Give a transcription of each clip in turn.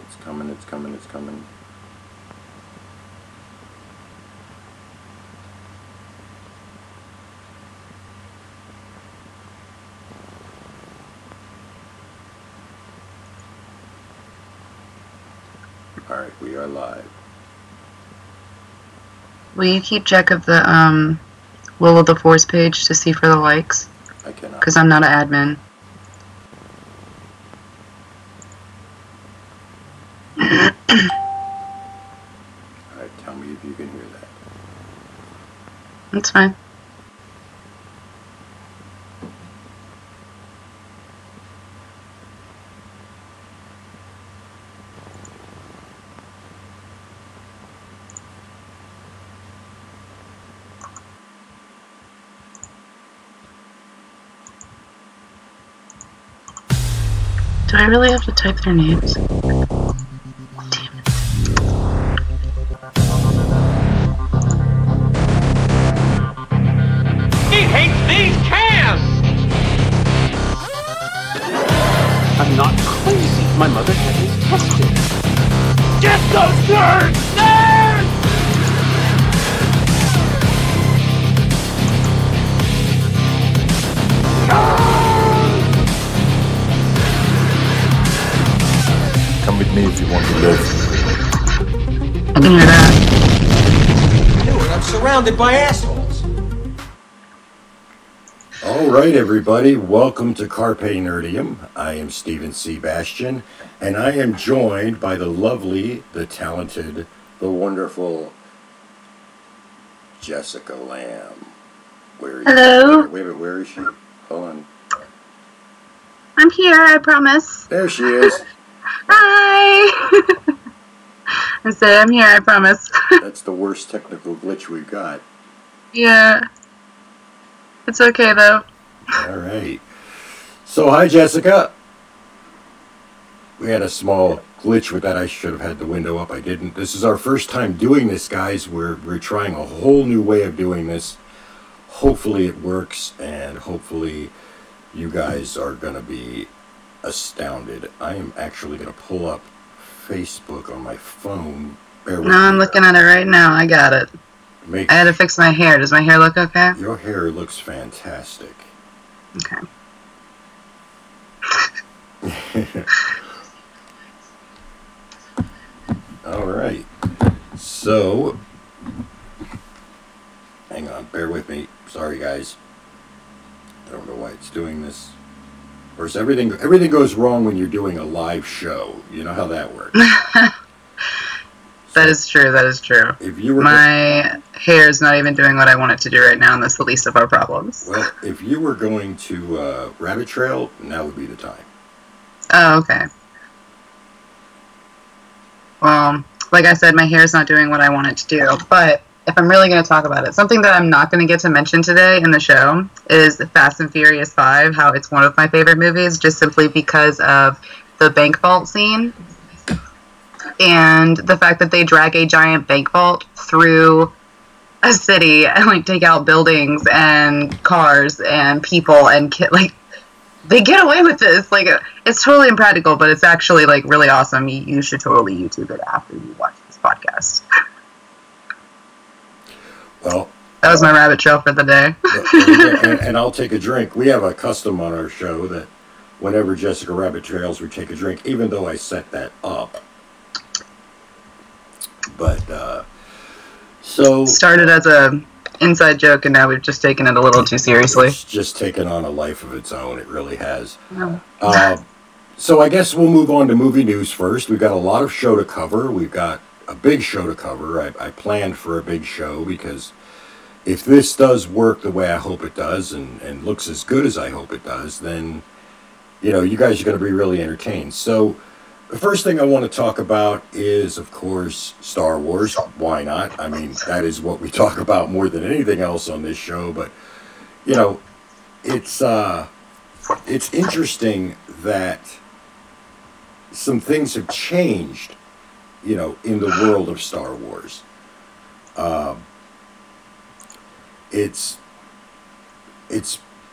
It's coming, it's coming, it's coming. Alright, we are live. Will you keep check of the Will of the Force page to see for the likes? I cannot. Because I'm not an admin. Alright, tell me if you can hear that. That's fine. Do I really have to type their names? Damn it. He hates these cans! I'm not crazy. My mother had me tested. Get those nerds! Nerds! Come with me if you want to live. I can hear that. I knew it. I'm surrounded by assholes. Alright, everybody, welcome to Carpe Nerdium. I am Stephen Sebastian, and I am joined by the lovely, the talented, the wonderful Jessica Lamb. Where is Hello? Wait a minute, where is she? Hold on. I'm here, I promise. There she is. Hi! I say I'm here, I promise. That's the worst technical glitch we've got. Yeah. It's okay, though. Alright. So, hi, Jessica. We had a small glitch with that. I should have had the window up. I didn't. This is our first time doing this, guys. We're trying a whole new way of doing this. Hopefully it works, and hopefully you guys are going to be astounded. I am actually going to pull up Facebook on my phone. Bear with No, I'm me. looking at it right now. I got it. I had to fix my hair. Does my hair look okay? Your hair looks fantastic. Okay. All right. So, hang on, bear with me. Sorry, guys. I don't know why it's doing this. Of course, everything goes wrong when you're doing a live show. You know how that works. That is true, that is true. If you were My hair is not even doing what I want it to do right now, and that's the least of our problems. well, if you were going to Rabbit Trail, now would be the time. Oh, okay. Well, like I said, my hair is not doing what I want it to do, but if I'm really going to talk about it, something that I'm not going to get to mention today in the show is Fast and Furious 5, how it's one of my favorite movies, just simply because of the bank vault scene. And the fact that they drag a giant bank vault through a city and like take out buildings and cars and people and they get away with this. Like, it's totally impractical, but it's actually like really awesome. You should totally YouTube it after you watch this podcast. Well, that was my rabbit trail for the day. and I'll take a drink. We have a custom on our show that whenever Jessica Rabbit Trails, we take a drink, even though I set that up. But, so... Started as a inside joke, and now we've just taken it a little too seriously. It's just taken on a life of its own. It really has. Oh. So I guess we'll move on to movie news first. We've got a lot of show to cover. We've got a big show to cover. I planned for a big show because if this does work the way I hope it does and looks as good as I hope it does, then, you know, you guys are going to be really entertained. So the first thing I want to talk about is, of course, Star Wars. Why not? I mean, that is what we talk about more than anything else on this show. But, you know, it's interesting that some things have changed, you know, in the world of Star Wars. It's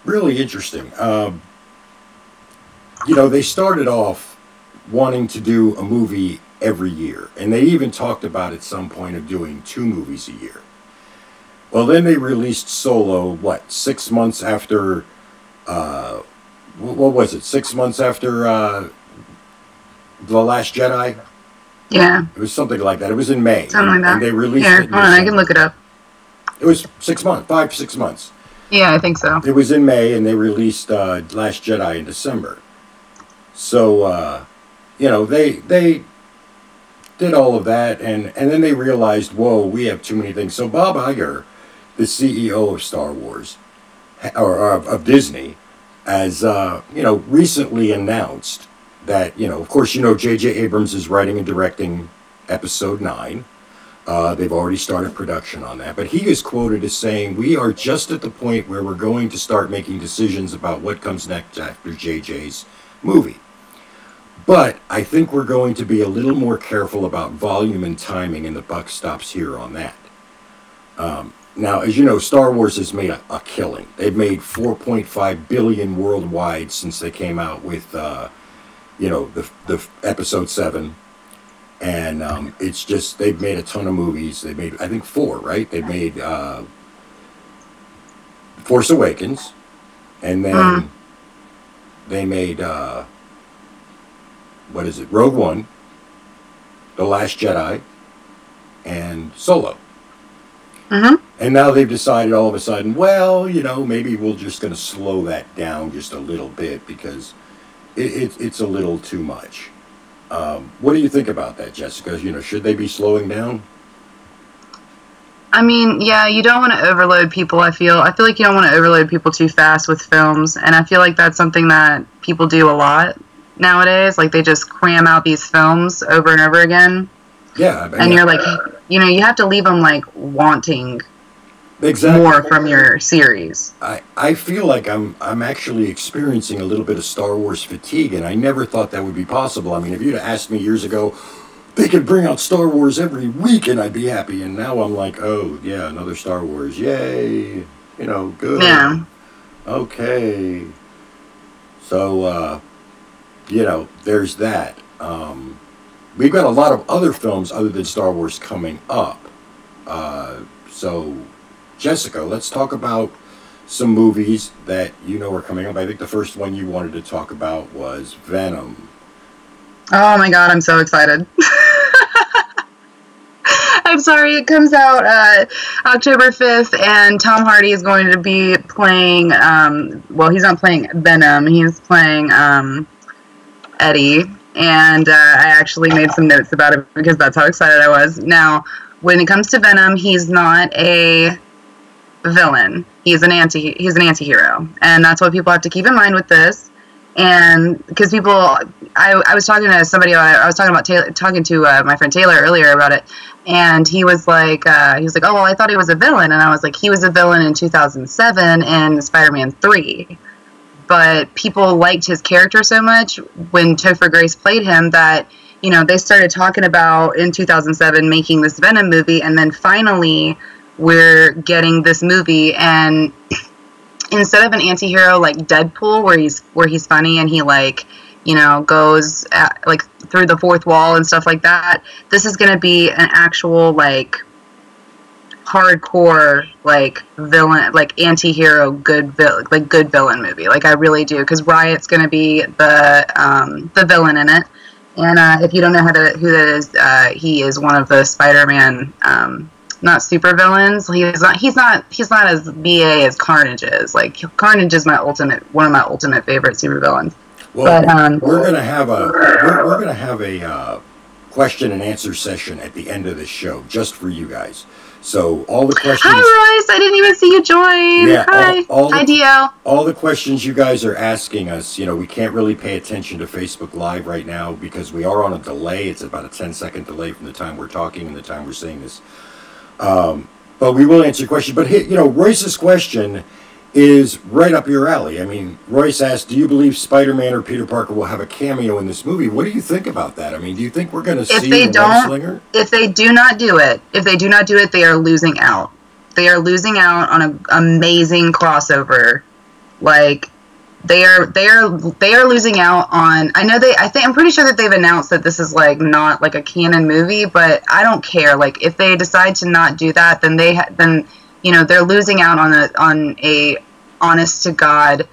really interesting. You know, they started off wanting to do a movie every year. And they even talked about at some point of doing 2 movies a year. Well, then they released Solo, 6 months after, what was it, 6 months after The Last Jedi? Yeah. It was something like that. It was in May. Something like that. And they released Here, it in hold on, I can look it up. It was 6 months, 5, 6 months. Yeah, I think so. It was in May, and they released Last Jedi in December. So, they did all of that, and then they realized, whoa, we have too many things. So Bob Iger, the CEO of Star Wars, or of Disney, as, recently announced that, of course, J.J. Abrams is writing and directing Episode 9. They've already started production on that. But he is quoted as saying, we are just at the point where we're going to start making decisions about what comes next after JJ's movie. But I think we're going to be a little more careful about volume and timing, and the buck stops here on that. Now, as you know, Star Wars has made a killing. They've made $4.5 billion worldwide since they came out with, the Episode 7. And it's just, they've made a ton of movies. They made, I think, 4, right? They made Force Awakens. And then they made, Rogue One, The Last Jedi, and Solo. And now they've decided all of a sudden, well, maybe we're just going to slow that down just a little bit because it's a little too much. What do you think about that, Jessica? Should they be slowing down? I mean, yeah, you don't want to overload people, I feel like you don't want to overload people too fast with films, and I feel like that's something that people do a lot nowadays. Like, they just cram out these films over and over again. Yeah. And you're like, you have to leave them, like, wanting more from your series. I feel like I'm actually experiencing a little bit of Star Wars fatigue, and I never thought that would be possible. I mean, if you'd have asked me years ago, they could bring out Star Wars every week and I'd be happy, and now I'm like, oh, yeah, another Star Wars. Yay. Good. Yeah. Okay. So, there's that. We've got a lot of other films other than Star Wars coming up. So, Jessica, let's talk about some movies that are coming up. I think the first one you wanted to talk about was Venom. Oh my god, I'm so excited. I'm sorry, it comes out October 5th, and Tom Hardy is going to be playing, he's not playing Venom, he's playing Eddie, and I actually made some notes about it because that's how excited I was. Now, when it comes to Venom, he's not a villain. He's an anti-hero, and that's what people have to keep in mind with this. And because people, I was talking to somebody, I was talking to my friend Taylor earlier about it, and he was like, oh, well, I thought he was a villain, and I was like, he was a villain in 2007 in Spider-Man 3, but people liked his character so much when Topher Grace played him that, they started talking about in 2007 making this Venom movie, and then finally we're getting this movie, and instead of an anti-hero like Deadpool, where he's funny and he goes through the fourth wall and stuff like that, this is gonna be an actual hardcore villain, anti-hero good villain movie. I really do, because Riot's gonna be the villain in it, and if you don't know who that is, he is one of the Spider-Man not super villains. He's not as BA as Carnage is. Carnage is one of my ultimate favorite super villains. Well, but, we're gonna have a question and answer session at the end of the show just for you guys. So all the questions. Hi Royce, I didn't even see you join. Yeah, hi. Hi Dio. All the questions you guys are asking us, we can't really pay attention to Facebook Live right now because we are on a delay. It's about a 10-second delay from the time we're talking and the time we're saying this. But we will answer your question. But Royce's question is right up your alley. I mean, Royce asked, do you believe Spider-Man or Peter Parker will have a cameo in this movie? What do you think about that? I mean, do you think we're going to see the Gunslinger? If they do not do it, they are losing out. They are losing out on an amazing crossover. they are losing out on. I'm pretty sure that they've announced that this is like not like a canon movie, but I don't care. Like if they decide to not do that, then they're losing out on a honest to God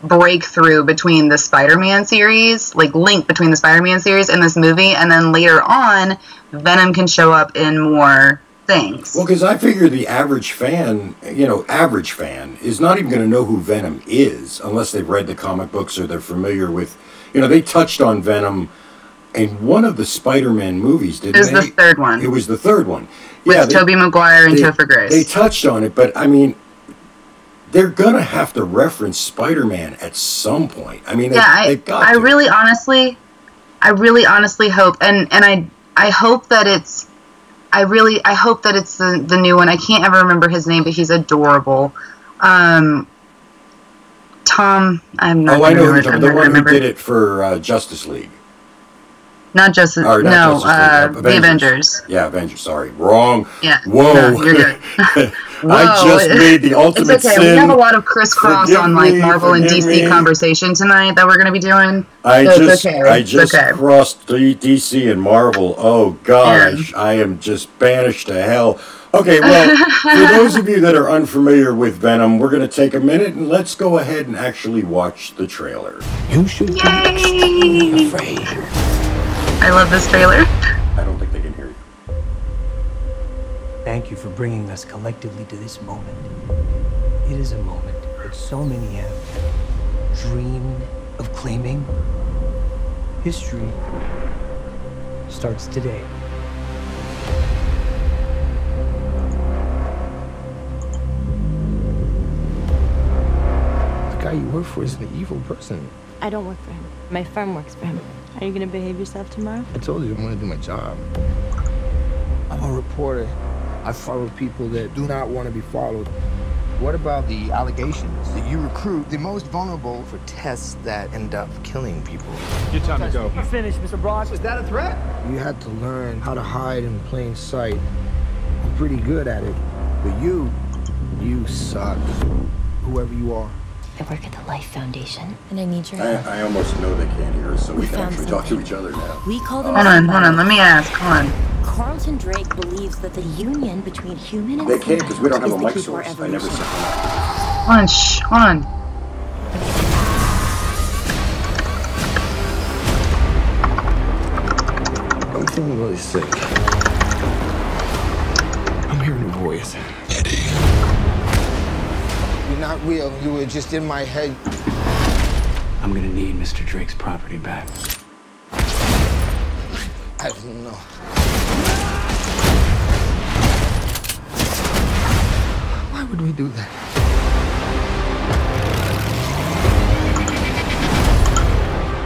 breakthrough between the Spider-Man series, like link between the Spider-Man series and this movie, and then later on Venom can show up in more things. Well, because I figure the average fan is not even going to know who Venom is unless they've read the comic books or they're familiar with, they touched on Venom in one of the Spider-Man movies, didn't they? It was the third one. It was the third one. With Tobey Maguire and Topher Grace. They touched on it, but I mean, they're going to have to reference Spider-Man at some point. I mean, they've got to. I really honestly hope, and I hope that it's, I hope that it's the new one. I can't ever remember his name, but he's adorable. Tom, I'm not. Oh, I know the one who did it for Justice League. Not Justice. Or not Justice League, the Avengers. Yeah, Avengers. Sorry, wrong. Yeah. Whoa. No, you're good. I just made the ultimate It's okay. sin. We have a lot of crisscross on like Marvel and DC conversation tonight that we're going to be doing. I just crossed DC and Marvel. Oh gosh, I am just banished to hell. Okay, well, for those of you that are unfamiliar with Venom, we're going to take a minute and let's go ahead and actually watch the trailer. You should be extremely afraid. I love this trailer. I don't think they can hear you. Thank you for bringing us collectively to this moment. It is a moment that so many have dreamed of claiming. History starts today. The guy you work for is an evil person. I don't work for him. My firm works for him. Are you gonna behave yourself tomorrow? I told you I want to do my job. I'm a reporter. I follow people that do not want to be followed. What about the allegations that you recruit the most vulnerable for tests that end up killing people? Your time to go. You finished, Mr. Brock. Was that a threat? You had to learn how to hide in plain sight. I'm pretty good at it. But you suck. Whoever you are. I work at the Life Foundation, and I need your help. I almost know they can't hear us, so we can actually talk to each other now. We call them. Hold on. Let me ask. Hold on. Carlton Drake believes that the union between human and They can't because we don't have a symbiote mic is the key to our source. I never evolution. set them up. Hold on. Shh. Hold on. I'm feeling really sick. I'm hearing a voice. You're not real. You were just in my head. I'm gonna need Mr. Drake's property back. I don't know. Why would we do that?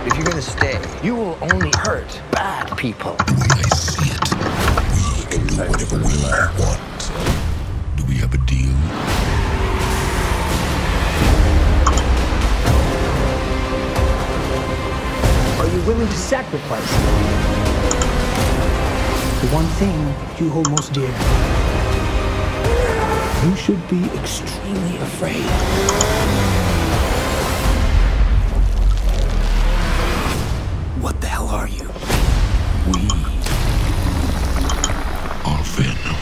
If you're gonna stay, you will only hurt bad people. The way I see it, we can do whatever we want. Do we have a deal? Are you willing to sacrifice the one thing you hold most dear? You should be extremely afraid. What the hell are you? We are Venom.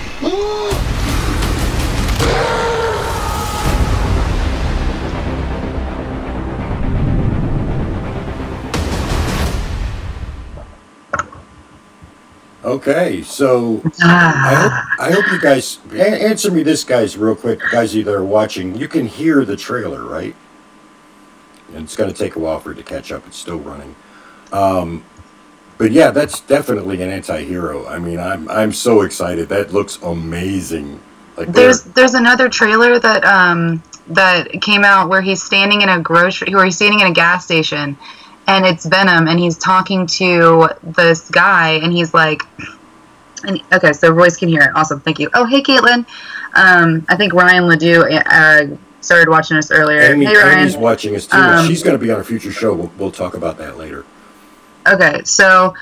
Okay, so I hope you guys answer me this, guys, real quick. Guys, you that are watching, you can hear the trailer, right? And it's going to take a while for it to catch up. It's still running. But yeah, that's definitely an anti-hero. I mean, I'm so excited. That looks amazing. Like There's another trailer that that came out where he's standing in a gas station. And it's Venom, and he's talking to this guy, and he's like, okay, so Royce can hear it. Awesome, thank you. Oh, hey, Caitlin. I think Ryan Ledoux started watching us earlier. Hey, Ryan. Amy's watching us too. She's going to be on a future show. We'll talk about that later. Okay, so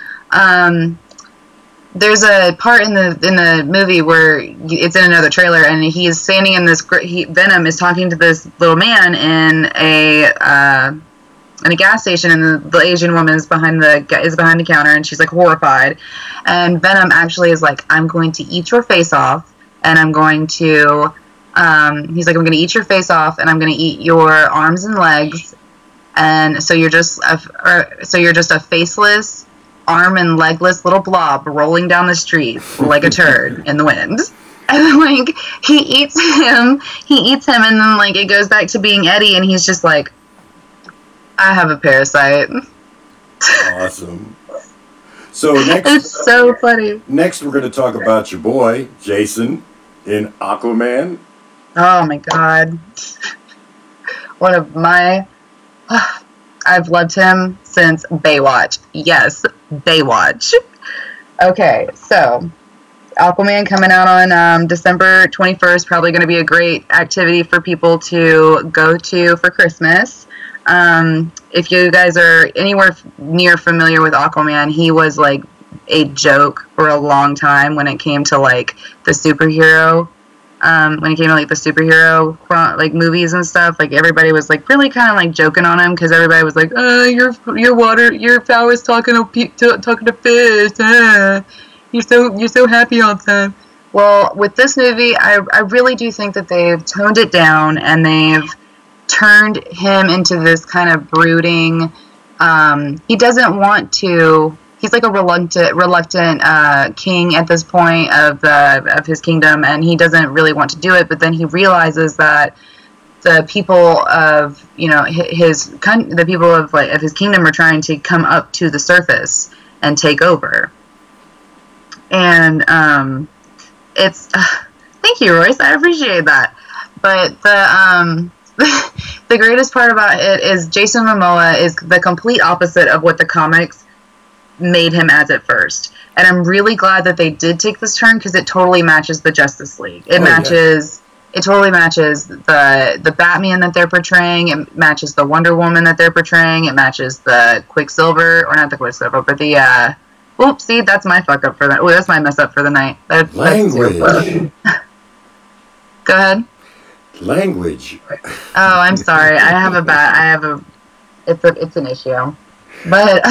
there's a part in the movie where it's in another trailer, and he's standing in this. Venom is talking to this little man in a gas station, and the Asian woman is behind the counter, and she's like horrified. And Venom actually is like, "I'm going to eat your face off, and I'm going to." He's like, "I'm going to eat your face off, and I'm going to eat your arms and legs, and so you're just a faceless, arm and legless little blob rolling down the street like a turd in the wind." And like he eats him, and then like it goes back to being Eddie, and he's just like, "I have a parasite." Awesome. So next, it's so funny. Next, we're going to talk about your boy Jason in Aquaman. Oh my God! One of my, I've loved him since Baywatch. Yes, Baywatch. Okay, so Aquaman coming out on December 21st. Probably going to be a great activity for people to go to for Christmas. If you guys are anywhere near familiar with Aquaman, he was like a joke for a long time when it came to like the superhero. Like movies and stuff, like everybody was like really kind of like joking on him because everybody was like, your flowers talking to fish. You're so happy all the time. Well, with this movie, I really do think that they've toned it down and they've turned him into this kind of brooding. He doesn't want to. He's like a reluctant king at this point of his kingdom, and he doesn't really want to do it. But then he realizes that the people of his kingdom are trying to come up to the surface and take over. And it's thank you, Royce. I appreciate that. But the greatest part about it is Jason Momoa is the complete opposite of what the comics made him as at first. And I'm really glad that they did take this turn because it totally matches the Justice League. It totally matches the Batman that they're portraying. It matches the Wonder Woman that they're portraying. It matches the Quicksilver, or not the Quicksilver, but the see, that's my fuck up for that. Oh, that's my mess up for the night. Language. Go ahead. Language. Oh, I'm sorry. It's an issue. But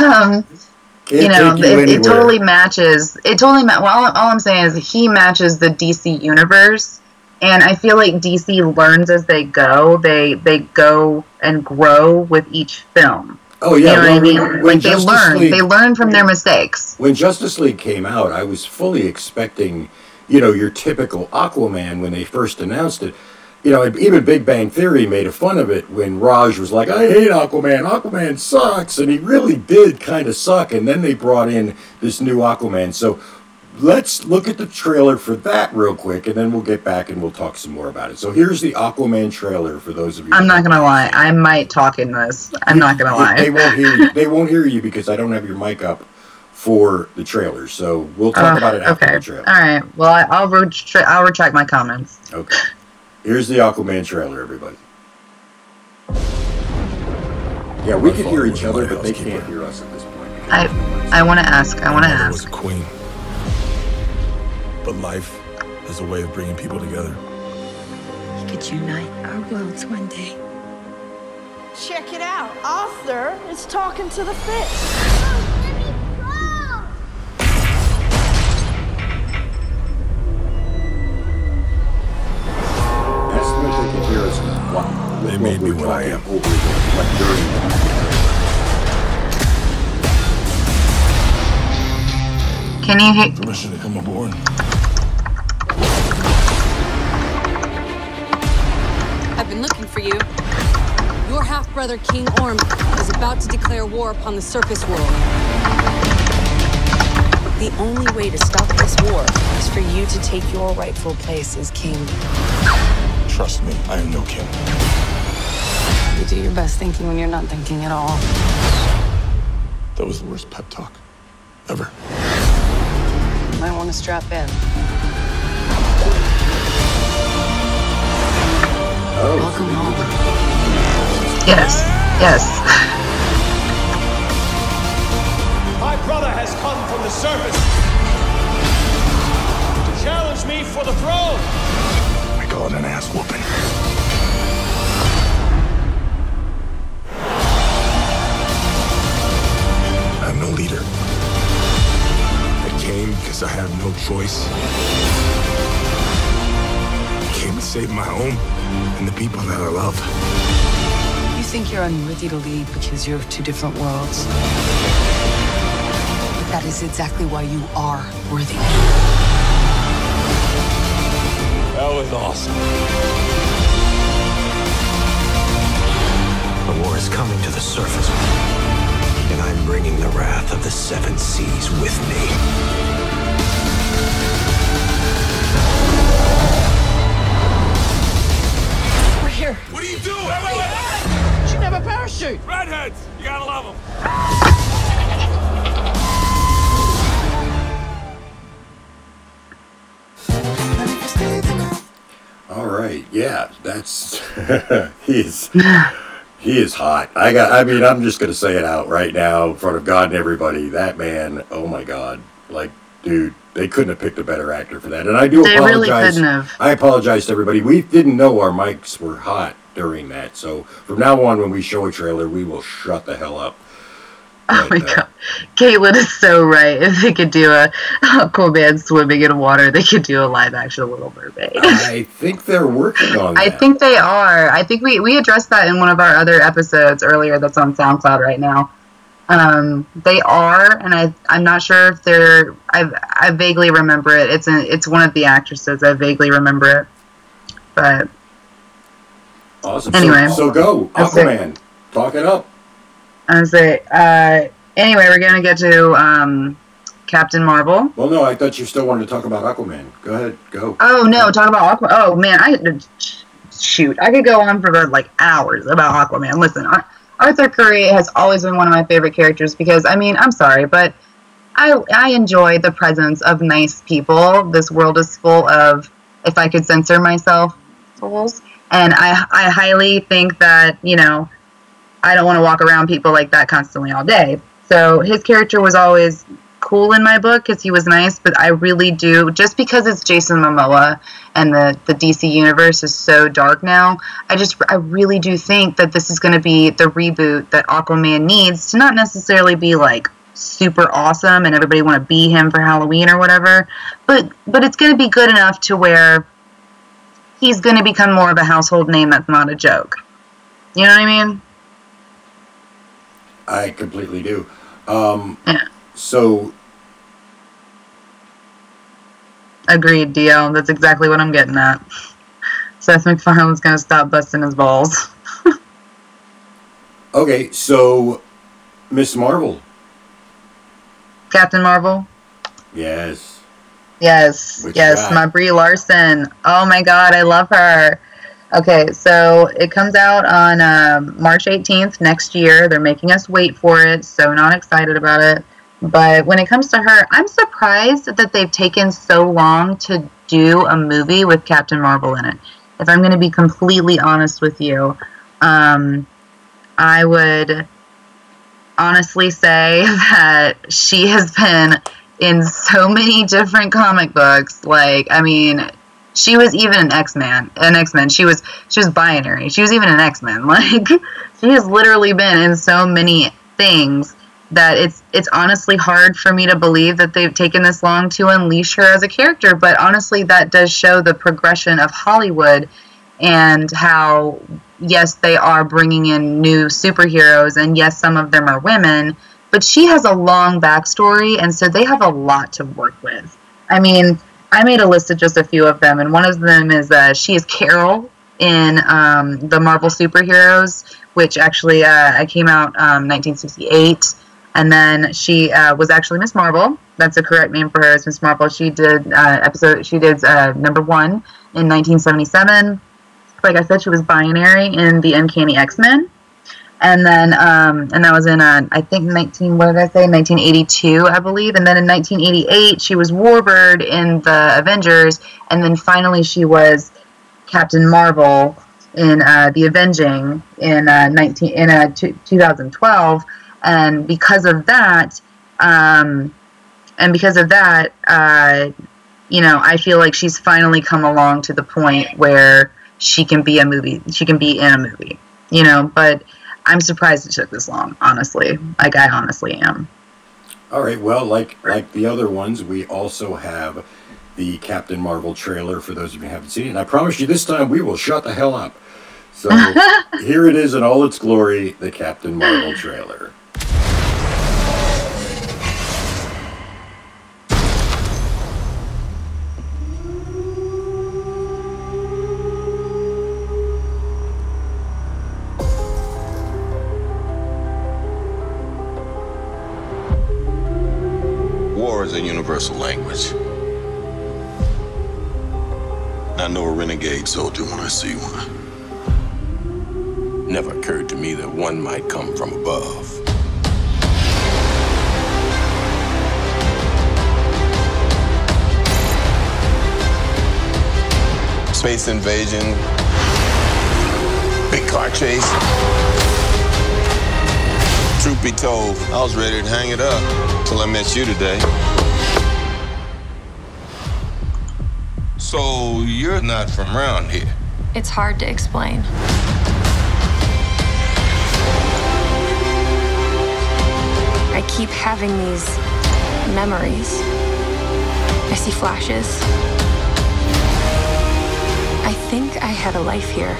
it totally matches. Well, all I'm saying is he matches the DC universe, and I feel like DC learns as they go. They go and grow with each film. Oh yeah, you know what I mean? Like they learn from their mistakes. When Justice League came out, I was fully expecting, your typical Aquaman when they first announced it. Even Big Bang Theory made a fun of it when Raj was like, "I hate Aquaman. Aquaman sucks," and he really did kind of suck. And then they brought in this new Aquaman. So let's look at the trailer for that real quick, and then we'll get back and we'll talk some more about it. So here's the Aquaman trailer for those of you. I'm not gonna lie. I might talk in this. I'm not gonna lie. They won't hear you. They won't hear you because I don't have your mic up for the trailer. So we'll talk about it after the trailer. All right. Well, I'll retract my comments. Okay. Here's the Aquaman trailer, everybody. Yeah, we can hear each other, but they can't hear us at this point. I want to ask. I was a queen. But life has a way of bringing people together. We could unite our worlds one day. Check it out. Arthur is talking to the fish. They made me what I am. Can you hear? Permission to come aboard. I've been looking for you. Your half-brother King Orm is about to declare war upon the surface world. The only way to stop this war is for you to take your rightful place as king. Trust me, I am no king. You do your best thinking when you're not thinking at all. That was the worst pep talk ever. You might want to strap in. Oh. Welcome home. Yes. My brother has come from the surface. for the throne! I call it an ass whooping. I'm no leader. I came because I have no choice. I came to save my home and the people that I love. You think you're unworthy to lead because you're of two different worlds. But that is exactly why you are worthy. That was awesome. The war is coming to the surface, and I'm bringing the wrath of the seven seas with me. We're here. What are you doing? Wait. She never parachute. Redheads, you gotta love them. All right, yeah, that's he is hot. I'm just gonna say it out right now in front of God and everybody. That man, oh my God, like, dude, they couldn't have picked a better actor for that. And I do apologize. They really couldn't have. I apologize to everybody. We didn't know our mics were hot during that, so from now on, when we show a trailer, we will shut the hell up. Oh my God. Caitlin is so right. If they could do a Aquaman swimming in water, they could do a live action Little Mermaid. I think they're working on that. I think they are. I think we addressed that in one of our other episodes earlier that's on SoundCloud right now. They are, and I'm not sure if they're... I vaguely remember it. It's one of the actresses. I vaguely remember it. But... Awesome. Anyway. So go. Aquaman. Talk it up. I was say, anyway, we're going to get to Captain Marvel. Well, no, I thought you still wanted to talk about Aquaman. Go ahead, go. Oh, no, talk about Aquaman. Oh, man, I could go on for, like, hours about Aquaman. Listen, Arthur Curry has always been one of my favorite characters because, I mean, I'm sorry, but I enjoy the presence of nice people. This world is full of, if I could censor myself, fools. And I highly think that, you know, I don't want to walk around people like that constantly all day. So his character was always cool in my book because he was nice, but I really do, just because it's Jason Momoa and the DC universe is so dark now, I really do think that this is going to be the reboot that Aquaman needs to not necessarily be like super awesome and everybody want to be him for Halloween or whatever, but it's going to be good enough to where he's going to become more of a household name that's not a joke. You know what I mean? I completely do. Yeah. So... Agreed, DL. That's exactly what I'm getting at. Seth MacFarlane's going to stop busting his balls. Okay, so... Miss Marvel. Captain Marvel? Yes. Yes, my Brie Larson. Oh my God, I love her. Okay, so it comes out on March 18th next year. They're making us wait for it, so not excited about it. But when it comes to her, I'm surprised that they've taken so long to do a movie with Captain Marvel in it. If I'm going to be completely honest with you, I would honestly say that she has been in so many different comic books. Like, I mean... She was even an X-Men. She was binary. She was even an X-Men. Like, she has literally been in so many things that it's honestly hard for me to believe that they've taken this long to unleash her as a character. But honestly, that does show the progression of Hollywood and how, yes, they are bringing in new superheroes, and yes, some of them are women, but she has a long backstory, and so they have a lot to work with. I mean... I made a list of just a few of them, and one of them is she is Carol in the Marvel Superheroes, which actually came out 1968, and then she was actually Miss Marvel. That's the correct name for her, is Miss Marvel. She did number 1 in 1977. Like I said, she was binary in the Uncanny X-Men. And then, and that was in, I think 1982, I believe. And then in 1988, she was Warbird in the Avengers. And then finally, she was Captain Marvel in The Avenging in 2012. And because of that, I feel like she's finally come along to the point where she can be in a movie, but I'm surprised it took this long, honestly. Like, I honestly am. All right, well, like the other ones, we also have the Captain Marvel trailer for those of you who haven't seen it. And I promise you this time we will shut the hell up. So here it is in all its glory, the Captain Marvel trailer. War is a universal language. I know a renegade soldier when I see one. Never occurred to me that one might come from above. Space invasion, big car chase. Truth be told, I was ready to hang it up till I met you today. So you're not from around here? It's hard to explain. I keep having these memories. I see flashes. I think I had a life here.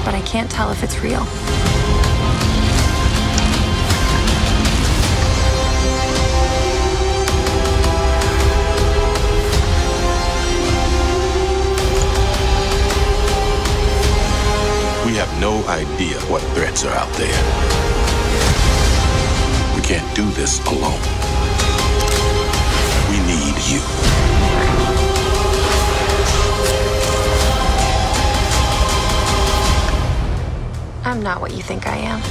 But I can't tell if it's real. We have no idea what threats are out there. We can't do this alone. We need you. I'm not what you think I am.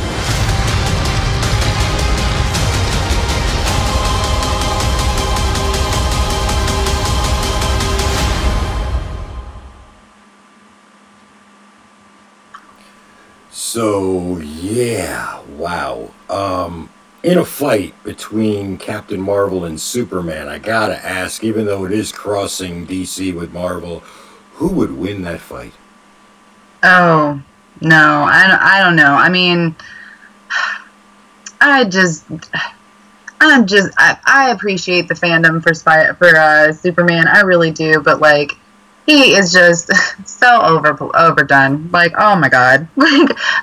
So, yeah, wow. In a fight between Captain Marvel and Superman, I gotta ask, even though it is crossing DC with Marvel, who would win that fight? Oh, no, I don't know. I mean, I appreciate the fandom for Superman. I really do, but like, he is just so overdone. Like, oh my god.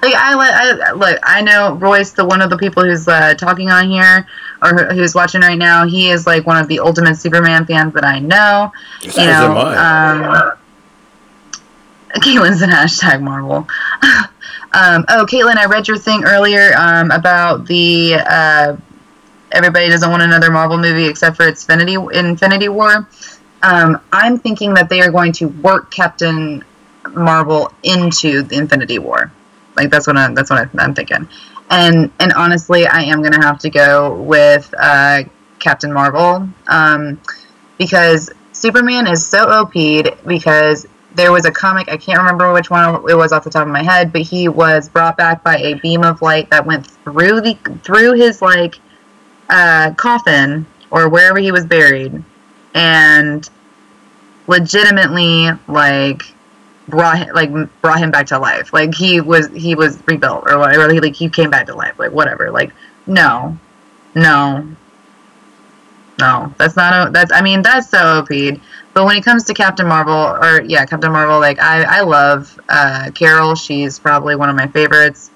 I know Royce, one of the people who's talking on here, or who's watching right now. He is like one of the ultimate Superman fans that I know. Caitlin's an hashtag Marvel. Caitlin, I read your thing earlier about the everybody doesn't want another Marvel movie except for Infinity War. I'm thinking that they are going to work Captain Marvel into the Infinity War. Like, that's what I'm thinking. And honestly, I am going to have to go with Captain Marvel because Superman is so OP'd because there was a comic, I can't remember which one it was off the top of my head, but he was brought back by a beam of light that went through his like coffin or wherever he was buried, and legitimately like brought him back to life. Like he was rebuilt or whatever. Like he came back to life. Like whatever. Like no, that's so OP'd. But when it comes to Captain Marvel, like I love Carol. She's probably one of my favorites,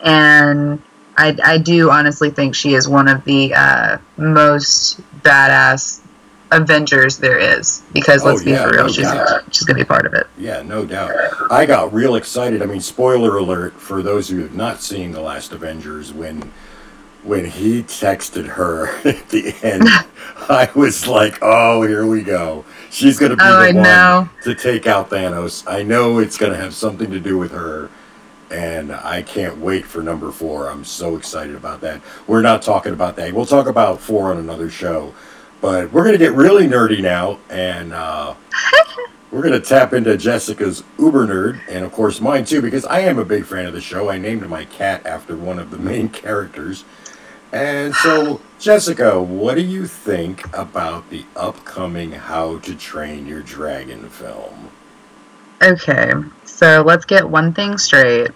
and I do honestly think she is one of the most badass Avengers there is, because let's be for real, she's gonna be part of it. Yeah, no doubt. I got real excited. I mean, spoiler alert for those who have not seen the last Avengers, when he texted her at the end, I was like, oh, here we go. She's gonna be the one to take out Thanos. I know it's gonna have something to do with her, and I can't wait for number 4. I'm so excited about that. We're not talking about that. We'll talk about 4 on another show. But we're going to get really nerdy now, and we're going to tap into Jessica's Uber Nerd, and of course mine too, because I am a big fan of the show. I named my cat after one of the main characters. And so, Jessica, what do you think about the upcoming How to Train Your Dragon film? Okay, so let's get one thing straight.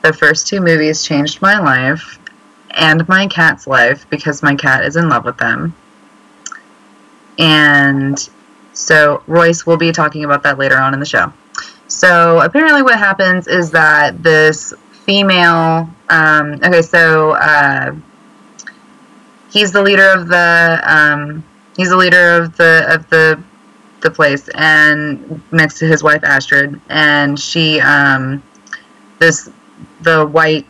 The first 2 movies changed my life and my cat's life because my cat is in love with them. And so Royce will be talking about that later on in the show. So apparently what happens is that this female, he's the leader of the place, and next to his wife Astrid, and she, the white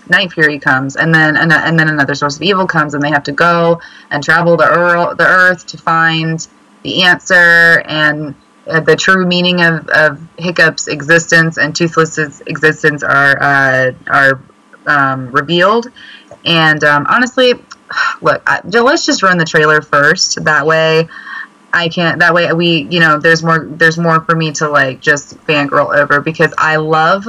Night Fury comes, and then another source of evil comes, and they have to go and travel the earth to find the answer and the true meaning of Hiccup's existence and Toothless's existence are revealed. And honestly, look, let's just run the trailer first. That way, there's more for me to like just fangirl over, because I love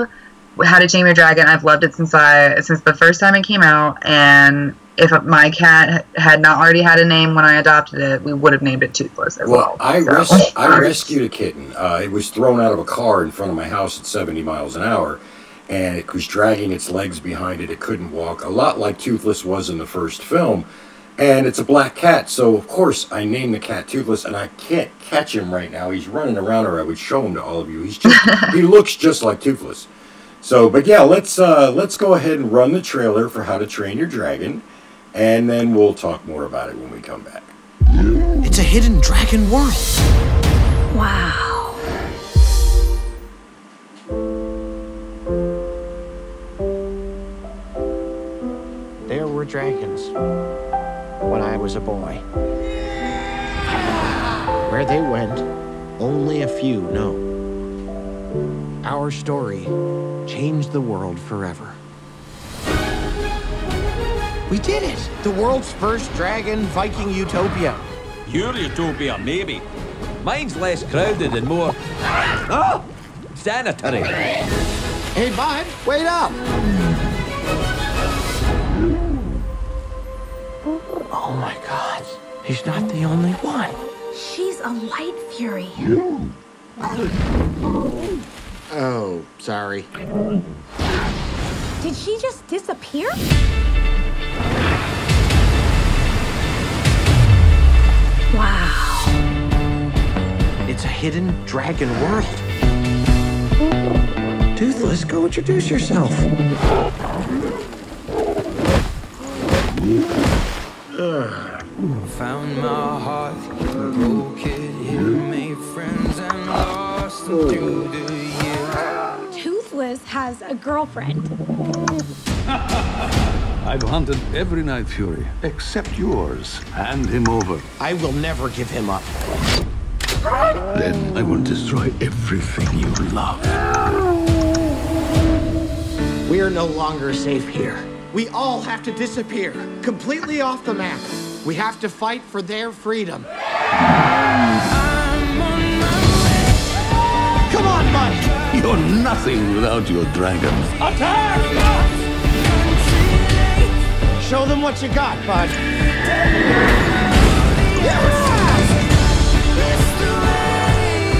How to Tame Your Dragon. I've loved it since the first time it came out, and if my cat had not already had a name when I adopted it, we would have named it Toothless as well. I rescued a kitten. It was thrown out of a car in front of my house at 70 miles an hour, and it was dragging its legs behind it. It couldn't walk, a lot like Toothless was in the first film. And it's a black cat, so of course I named the cat Toothless, and I can't catch him right now. He's running around, or I would show him to all of you. He looks just like Toothless. So, but yeah, let's go ahead and run the trailer for How to Train Your Dragon, and then we'll talk more about it when we come back. It's a hidden dragon world. Wow. There were dragons when I was a boy. Where they went, only a few know. Our story changed the world forever. We did it! The world's first dragon Viking utopia. Your utopia, maybe. Mine's less crowded and more... sanitary. Hey, bud, wait up! Oh my God, he's not the only one. She's a light fury. Oh, sorry. Did she just disappear? Wow. It's a hidden dragon world. Toothless, go introduce yourself. Found my heart, broke it, here, made friends and lost them through the years. Toothless has a girlfriend. I've hunted every Night Fury except yours. Hand him over. I will never give him up. Then I will destroy everything you love. We are no longer safe here. We all have to disappear, completely off the map. We have to fight for their freedom. Come on, bud! You're nothing without your dragon. Attack! Show them what you got, bud.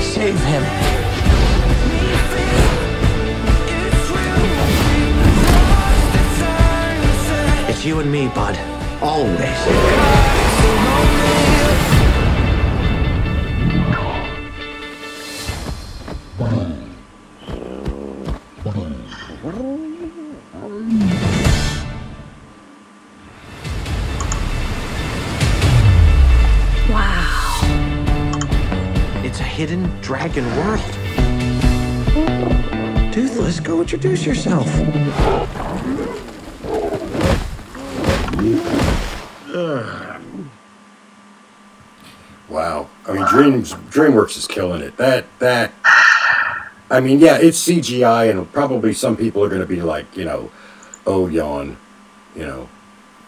Save him. It's you and me, bud. Always. Wow. It's a hidden dragon world. Toothless, go introduce yourself. Wow. I mean, DreamWorks is killing it. I mean, yeah, it's CGI, and probably some people are going to be like, oh, yawn,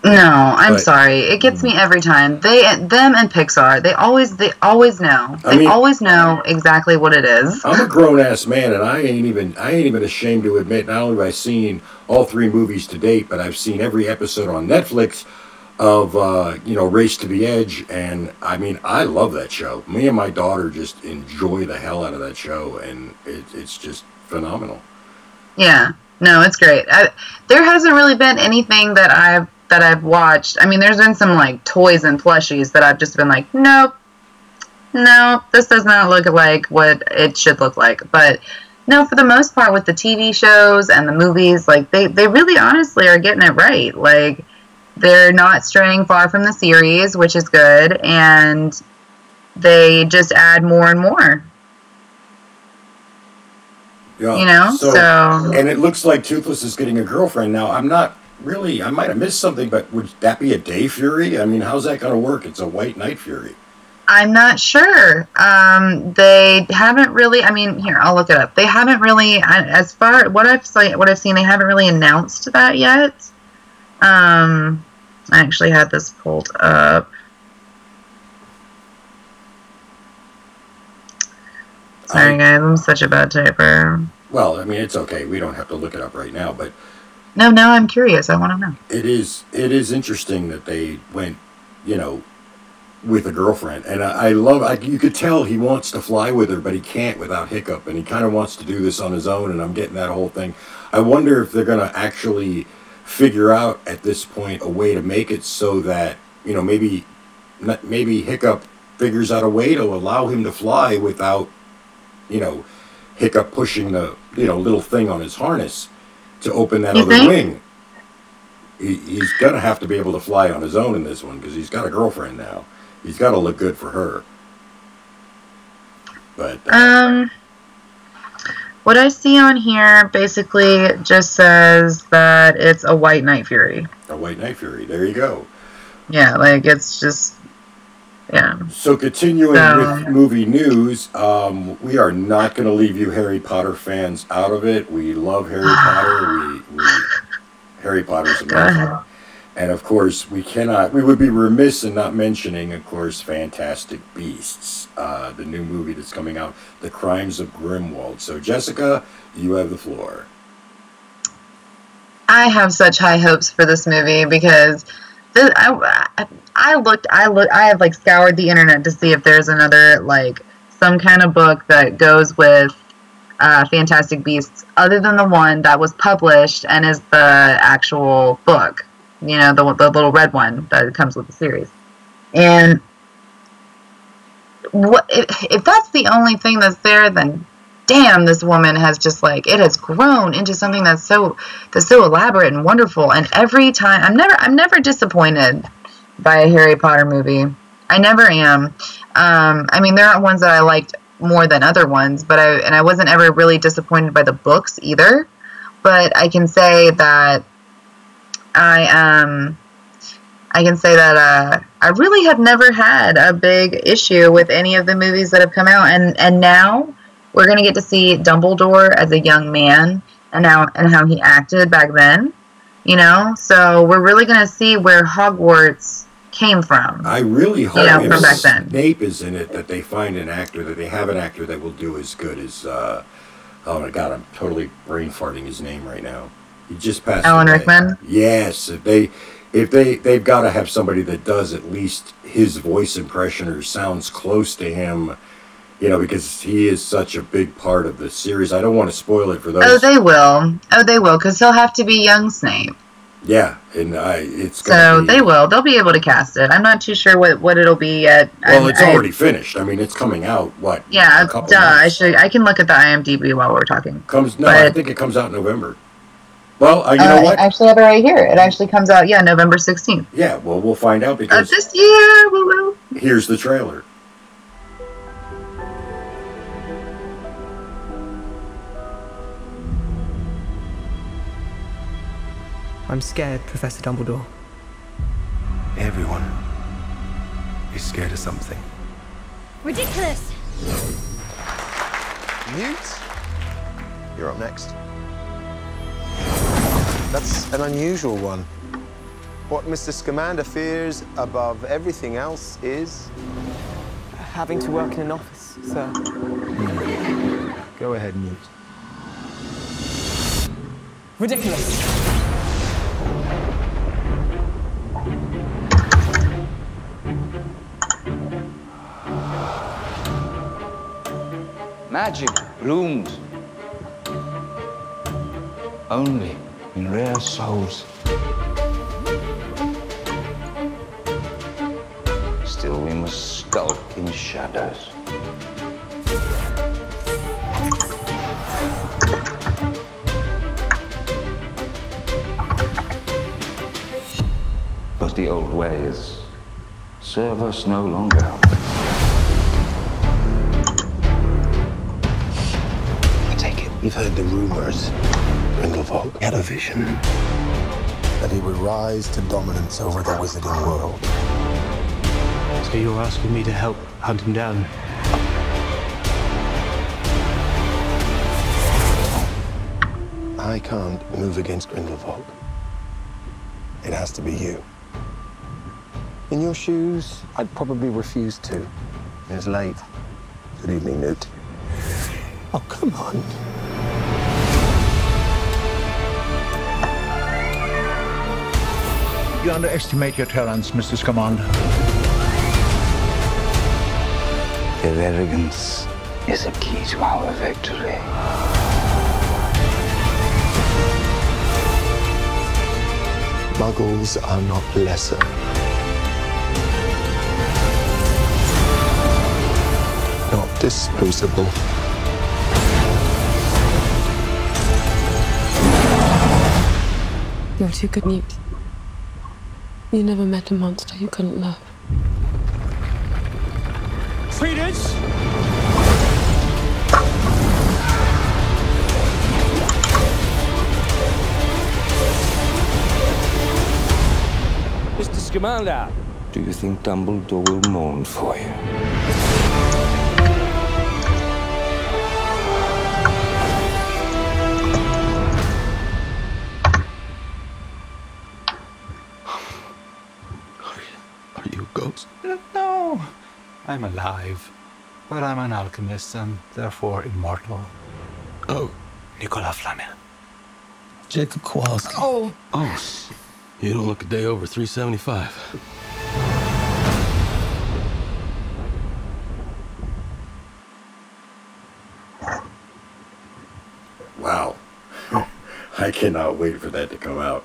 No, I'm sorry. It gets me every time. Them and Pixar, they always know. They always know exactly what it is. I'm a grown ass man, and I ain't even ashamed to admit. Not only have I seen all 3 movies to date, but I've seen every episode on Netflix of Race to the Edge, and I mean, I love that show. Me and my daughter just enjoy the hell out of that show, and it's just phenomenal. Yeah, no, it's great. There hasn't really been anything that I've watched. I mean, there's been some like toys and plushies that I've just been like, nope, this does not look like what it should look like. But no, for the most part, with the TV shows and the movies, like they really honestly are getting it right. Like, they're not straying far from the series, which is good, and they just add more and more. Yeah, so and it looks like Toothless is getting a girlfriend now. I'm not really, I might have missed something, but would that be a day Fury? I mean, how's that going to work? It's a White Knight Fury. I'm not sure. They haven't really, I mean, here, I'll look it up. They haven't really, as far what I've seen, they haven't really announced that yet. I actually had this pulled up. Sorry, guys, I'm such a bad typer. Well, I mean, it's okay. We don't have to look it up right now, but no, I'm curious. I want to know. It is interesting that they went, with a girlfriend, and I love. You could tell he wants to fly with her, but he can't without hiccup, and he kind of wants to do this on his own. And I'm getting that whole thing. I wonder if they're going to actually figure out at this point a way to make it so that maybe Hiccup figures out a way to allow him to fly without Hiccup pushing the little thing on his harness to open that other wing. He's gonna have to be able to fly on his own in this one because he's got a girlfriend now. He's got to look good for her. But what I see on here basically just says that it's a White Knight Fury. A White Knight Fury. There you go. Yeah, like it's just, yeah. So continuing with movie news, we are not going to leave you Harry Potter fans out of it. We love Harry Potter. Harry Potter's amazing. And of course, we would be remiss in not mentioning, of course, Fantastic Beasts, the new movie that's coming out, The Crimes of Grimwald. So Jessica, you have the floor. I have such high hopes for this movie because I have like scoured the internet to see if there's another some kind of book that goes with Fantastic Beasts other than the one that was published and is the actual book, the little red one that comes with the series. And if that's the only thing that's there, then damn, this woman has just it has grown into something that's so elaborate and wonderful. And every time, I'm never disappointed by a Harry Potter movie. I never am. I mean, there are ones that I liked more than other ones, but I wasn't ever really disappointed by the books either. But I can say that I really have never had a big issue with any of the movies that have come out, and now we're gonna get to see Dumbledore as a young man and how he acted back then, So we're really gonna see where Hogwarts came from. I really hope from back then. Snape is in it, that they find an actor, that they have an actor that will do as good as oh my god, I'm totally brain farting his name right now. He just passed Alan away. Rickman? Yes, they've got to have somebody that does at least his voice impression or sounds close to him, because he is such a big part of the series. I don't want to spoil it for those. Oh, they will, because he'll have to be young Snape. Yeah, and it's so they will. They'll be able to cast it. I'm not too sure what it'll be yet. Well, it's already finished. I mean, it's coming out. What? Yeah, I can look at the IMDb while we're talking. I think it comes out in November. Well, you know what? I actually have it right here. It actually comes out, November 16th. Yeah, well, we'll find out because this year we will. Here's the trailer. I'm scared, Professor Dumbledore. Everyone is scared of something. Ridiculous! Newt, you're up next. That's an unusual one. What Mr. Scamander fears above everything else is... Having to work in an office, sir. Go ahead, Newt. Ridiculous. Magic blooms only in rare souls. Still, we must skulk in shadows. But the old ways serve us no longer. I take it you've heard the rumors. Grindelwald had a vision that he would rise to dominance over the wizarding world. So you're asking me to help hunt him down? I can't move against Grindelwald. It has to be you. In your shoes, I'd probably refuse to. It's late. Good evening, Newt. Oh, come on. You underestimate your talents, Mr. Scamander. Their arrogance is a key to our victory. Muggles are not lesser. Not disposable. You're too good, Newt. You never met a monster you couldn't love. Credence! Mr. Scamander. Do you think Dumbledore will mourn for you? Are you a ghost? No, I'm alive. But I'm an alchemist and therefore immortal. Oh. Nicola Flamel. Jacob Kowalski. Oh. Oh, you don't look a day over 375. Wow. I cannot wait for that to come out.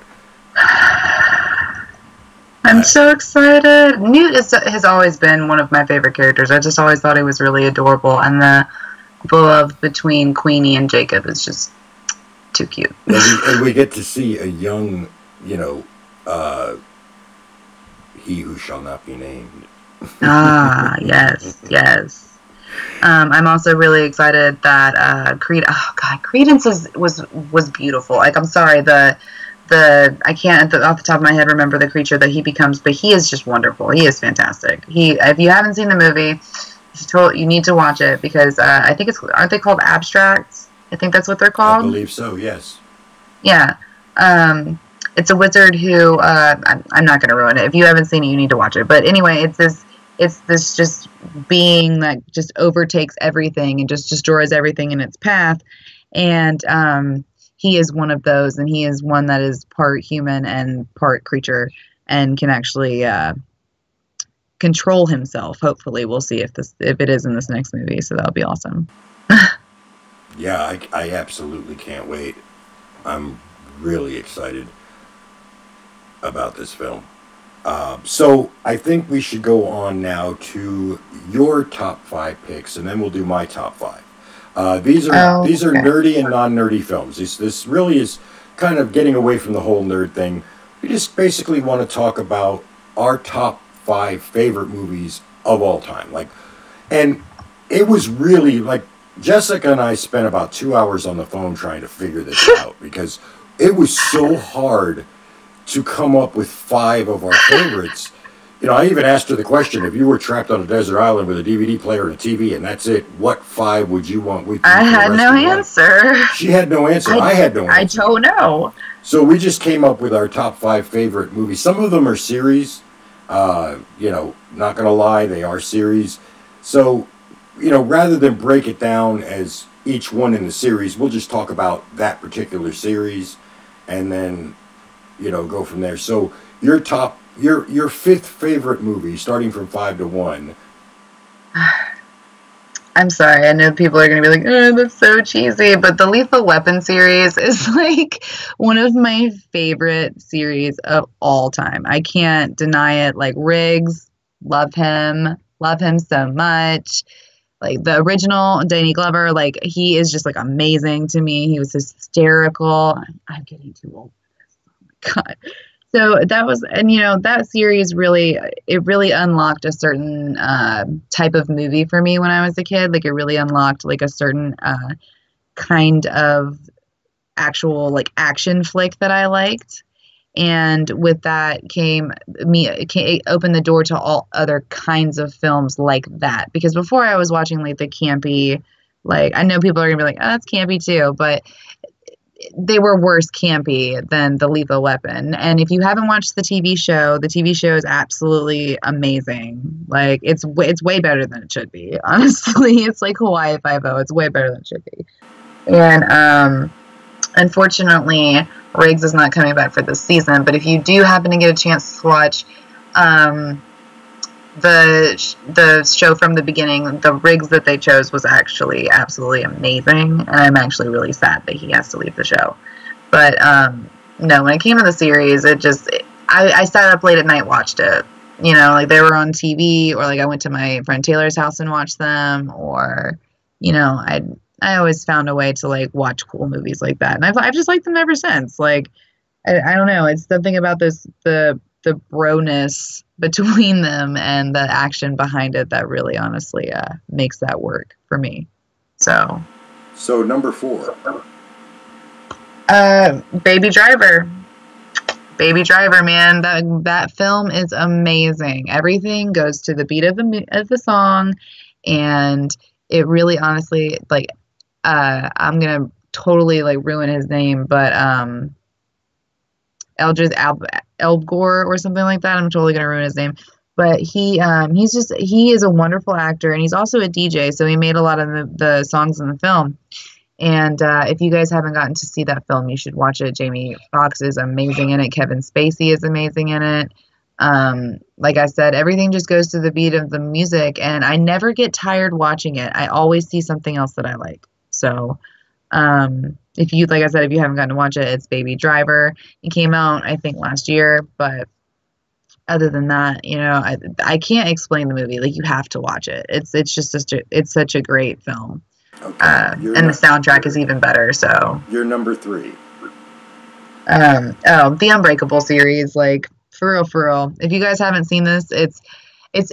I'm so excited. Newt has always been one of my favorite characters. I just always thought he was really adorable, and the love between Queenie and Jacob is just too cute. And we get to see a young, he who shall not be named. Ah, yes, yes. I'm also really excited that Credence was beautiful. Like, I'm sorry, I can't off the top of my head remember the creature that he becomes, but he is just wonderful. He is fantastic. If you haven't seen the movie, you need to watch it because I think aren't they called abstracts? I think that's what they're called. I believe so. Yes. Yeah. It's a wizard who I'm not going to ruin it. If you haven't seen it, you need to watch it. But anyway, it's this just being that just overtakes everything and just destroys everything in its path, and he is one of those, and he is one that is part human and part creature and can actually control himself. Hopefully, we'll see if it is in this next movie. So that'll be awesome. Yeah, I absolutely can't wait. I'm really excited about this film. So I think we should go on now to your top 5 picks, and then we'll do my top 5. These are nerdy and non-nerdy films. This really is kind of getting away from the whole nerd thing. We just basically want to talk about our top 5 favorite movies of all time. And it was really Jessica and I spent about 2 hours on the phone trying to figure this out because it was so hard to come up with 5 of our favorites. I even asked her the question, if you were trapped on a desert island with a DVD player and a TV and that's it, what 5 would you want with you? I had no answer. She had no answer. I had no answer. I don't know. So we just came up with our top 5 favorite movies. Some of them are series. You know, not going to lie, they are series. So, you know, rather than break it down as each one in the series, we'll just talk about that particular series and then, you know, go from there. So your 5th favorite movie, starting from 5 to 1. I'm sorry, I know people are going to be like, oh, that's so cheesy, but the Lethal Weapon series is like one of my favorite series of all time. I can't deny it. Like Riggs, love him so much. Like the original Danny Glover, like he is just like amazing to me. He was hysterical. I'm getting too old for this. Oh my God. So that was, and you know, that series really unlocked a certain type of movie for me when I was a kid. Like it really unlocked like a certain kind of actual like action flick that I liked. And with that it opened the door to all other kinds of films like that. Because before I was watching like the campy, like I know people are gonna be like, oh, that's campy too, but they were worse campy than the Lethal Weapon. And if you haven't watched the TV show is absolutely amazing. Like it's way better than it should be. Honestly, it's like Hawaii Five-0. It's way better than it should be. And unfortunately, Riggs is not coming back for this season. But if you do happen to get a chance to watch the show from the beginning, the Riggs that they chose was actually absolutely amazing, and I'm actually really sad that he has to leave the show. But no, when it came to the series, I sat up late at night, watched it. You know, like they were on TV, or like I went to my friend Taylor's house and watched them, or you know, I always found a way to like watch cool movies like that, and I've just liked them ever since. Like I don't know, it's something about the broness between them and the action behind it that really honestly makes that work for me. So number 4. Baby Driver. Baby Driver, man, that film is amazing. Everything goes to the beat of the song, and it really honestly, like I'm gonna totally like ruin his name, but Elgore or something like that. I'm totally gonna ruin his name, but he is a wonderful actor, and he's also a DJ. So he made a lot of the songs in the film. And if you guys haven't gotten to see that film, you should watch it. Jamie Foxx is amazing in it. Kevin Spacey is amazing in it. Like I said, everything just goes to the beat of the music, and I never get tired watching it. I always see something else that I like. So if you haven't gotten to watch it, it's Baby Driver. It came out, I think, last year, but other than that, you know, I can't explain the movie. Like, you have to watch it. It's such a great film. Okay. And the soundtrack is even better. So you're number 3. The Unbreakable series, like for real. If you guys haven't seen this, it's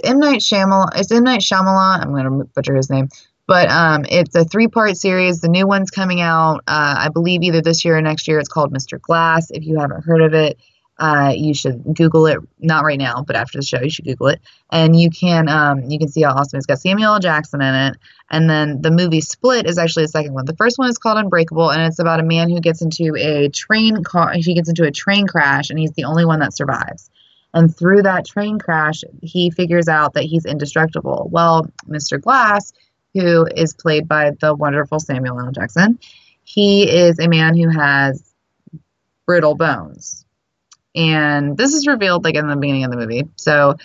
M. Night Shyamalan. I'm gonna butcher his name. But it's a 3-part series. The new one's coming out, I believe, either this year or next year. It's called Mr. Glass. If you haven't heard of it, you should Google it. Not right now, but after the show, you should Google it. And you can see how awesome it's got Samuel L. Jackson in it. And then the movie Split is actually the second one. The first one is called Unbreakable, and it's about a man who gets into a train crash, and he's the only one that survives. And through that train crash, he figures out that he's indestructible. Well, Mr. Glass, who is played by the wonderful Samuel L. Jackson, he is a man who has brittle bones. And this is revealed like in the beginning of the movie. So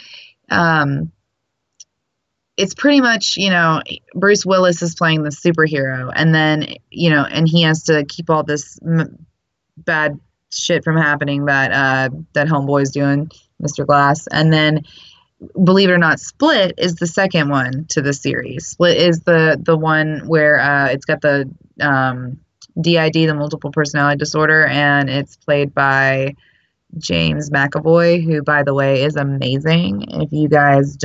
it's pretty much, you know, Bruce Willis is playing the superhero, and then, you know, and he has to keep all this bad shit from happening that homeboy's doing, Mr. Glass. And then, believe it or not, Split is the second one to the series. Split is the one where it's got the DID, the multiple personality disorder, and it's played by James McAvoy, who, by the way, is amazing. If you guys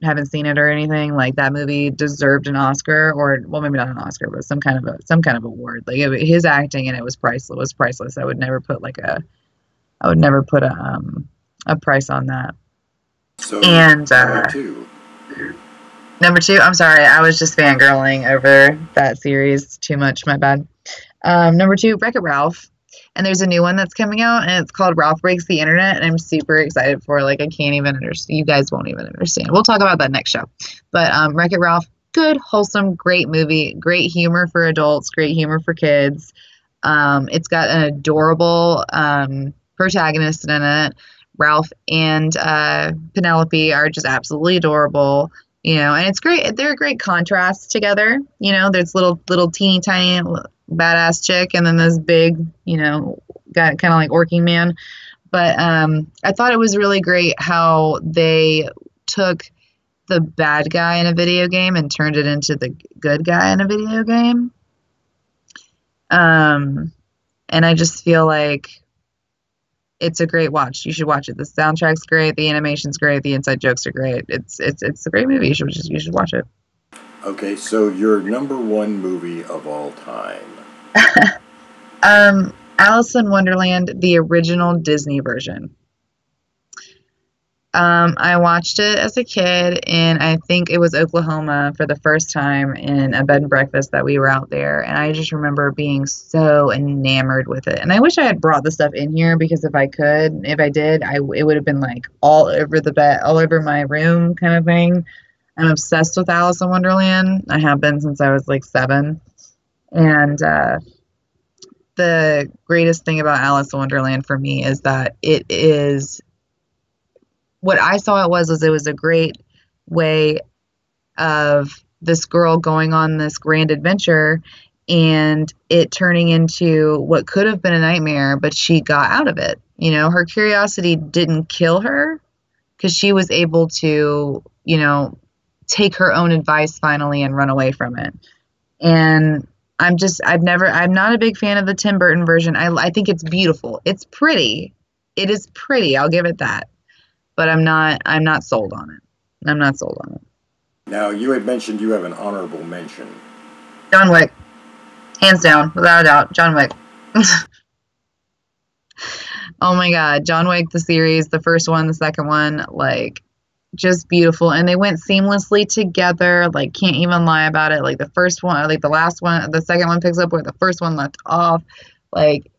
haven't seen it or anything, like, that movie deserved an Oscar, or, well, maybe not an Oscar, but some kind of award. Like, his acting in it was priceless. I would never put a price on that. So, and number two, I'm sorry, I was just fangirling over that series too much, my bad. Number 2, Wreck-It Ralph. And there's a new one that's coming out, and it's called Ralph Breaks the Internet, and I'm super excited for it. Like, I can't even understand. You guys won't even understand. We'll talk about that next show. But Wreck-It Ralph, good, wholesome, great movie. Great humor for adults, great humor for kids. It's got an adorable protagonist in it. Ralph and Penelope are just absolutely adorable. And it's great. They're a great contrast together. There's little teeny tiny badass chick, and then this big, guy, kind of like working man. But I thought it was really great how they took the bad guy in a video game and turned it into the good guy in a video game. And I just feel like it's a great watch. You should watch it. The soundtrack's great. The animation's great. The inside jokes are great. It's a great movie. You should watch it. Okay, so your number 1 movie of all time. Alice in Wonderland, the original Disney version. I watched it as a kid in, I think it was Oklahoma, for the first time in a bed and breakfast that we were out there. And I just remember being so enamored with it. And I wish I had brought the stuff in here, because if I did, it would have been like all over the bed, all over my room kind of thing. I'm obsessed with Alice in Wonderland. I have been since I was like 7. And the greatest thing about Alice in Wonderland for me is that it is, what I saw it was a great way of this girl going on this grand adventure and it turning into what could have been a nightmare, but she got out of it. Her curiosity didn't kill her, because she was able to, take her own advice finally and run away from it. And I'm not a big fan of the Tim Burton version. I think it's beautiful. It's pretty. It is pretty. I'll give it that. But I'm not sold on it. I'm not sold on it. Now, you had mentioned you have an honorable mention. John Wick. Hands down, without a doubt. John Wick. Oh my God. John Wick, the series, the first one, the second one, like, just beautiful. And they went seamlessly together. Like, can't even lie about it. Like, the first one, like the last one, the second one picks up where the first one left off. Like,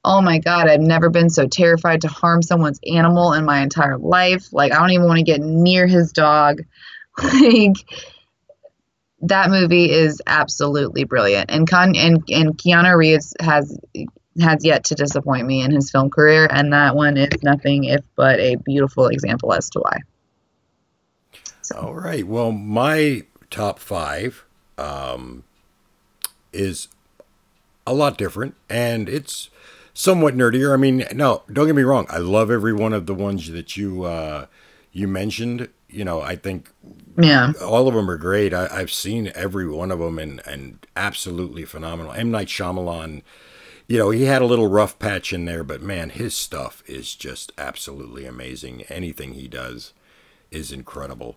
oh my God, I've never been so terrified to harm someone's animal in my entire life. Like, I don't even want to get near his dog. Like, that movie is absolutely brilliant. And Keanu Reeves has yet to disappoint me in his film career, and that one is nothing if but a beautiful example as to why. So. All right. Well, my top 5 is a lot different, and it's somewhat nerdier. I mean, no, don't get me wrong. I love every one of the ones that you mentioned. I think all of them are great. I've seen every one of them and absolutely phenomenal. M. Night Shyamalan, he had a little rough patch in there, but man, his stuff is just absolutely amazing. Anything he does is incredible.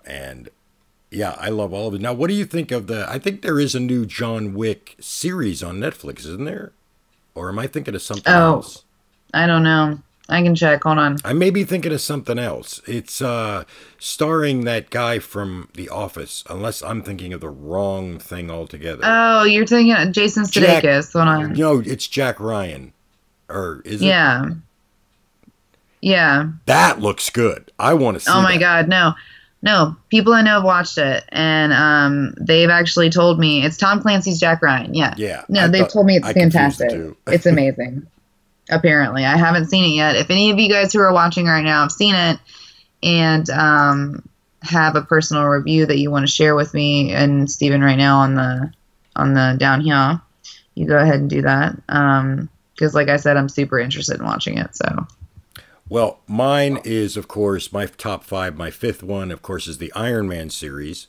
And yeah, I love all of it. Now, what do you think of I think there is a new John Wick series on Netflix, isn't there? Or am I thinking of something else? I don't know. I can check. Hold on. I may be thinking of something else. It's starring that guy from The Office, unless I'm thinking of the wrong thing altogether. Oh, you're thinking of Jason Sudeikis. Hold on. No, it's Jack Ryan. Or is it? Yeah. Yeah. That looks good. I want to see Oh my God, no. No, people I know have watched it, and they've actually told me it's Tom Clancy's Jack Ryan. Yeah. Yeah. No, they've told me it's fantastic. It's amazing. Apparently, I haven't seen it yet. If any of you guys who are watching right now have seen it and have a personal review that you want to share with me and Steven right now on the down here, you go ahead and do that. Because, like I said, I'm super interested in watching it. So. Well, mine is, of course, my top 5. My 5th one, of course, is the Iron Man series.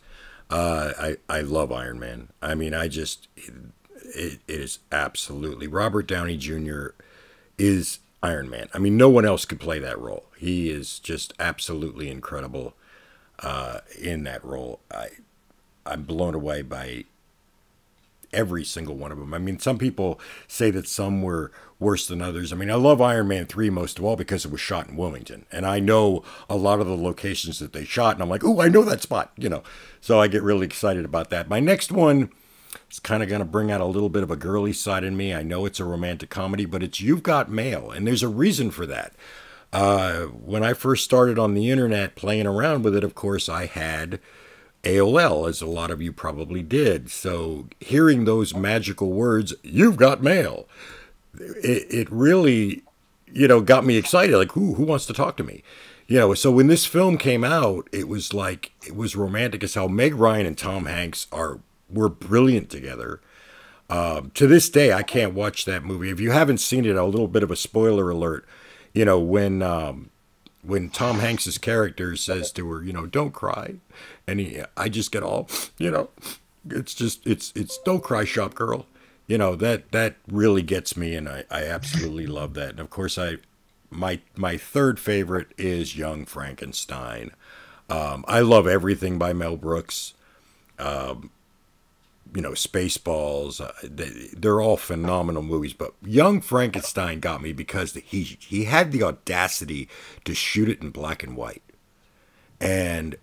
I love Iron Man. I mean, it is absolutely, Robert Downey Jr. is Iron Man. I mean, no one else could play that role. He is just absolutely incredible in that role. I'm blown away by every single one of them. I mean, some people say that some were worse than others. I mean, I love Iron Man 3 most of all because it was shot in Wilmington. And I know a lot of the locations that they shot. And I'm like, oh, I know that spot, So I get really excited about that. My next one It's kind of going to bring out a little bit of a girly side in me. I know it's a romantic comedy, but it's You've Got Mail, and there's a reason for that. When I first started on the internet playing around with it, of course, I had AOL, as a lot of you probably did. So hearing those magical words, "You've got mail," it really, got me excited. Like, who wants to talk to me? So when this film came out, it was romantic as hell. Meg Ryan and Tom Hanks were brilliant together. To this day, I can't watch that movie. If you haven't seen it, a little bit of a spoiler alert. When Tom Hanks's character says to her, "Don't cry," and I just get all, it's "Don't cry, shop girl." That really gets me, and I absolutely love that. And of course, my third favorite is Young Frankenstein. I love everything by Mel Brooks. Spaceballs, they're all phenomenal movies, but Young Frankenstein got me because he had the audacity to shoot it in black and white, and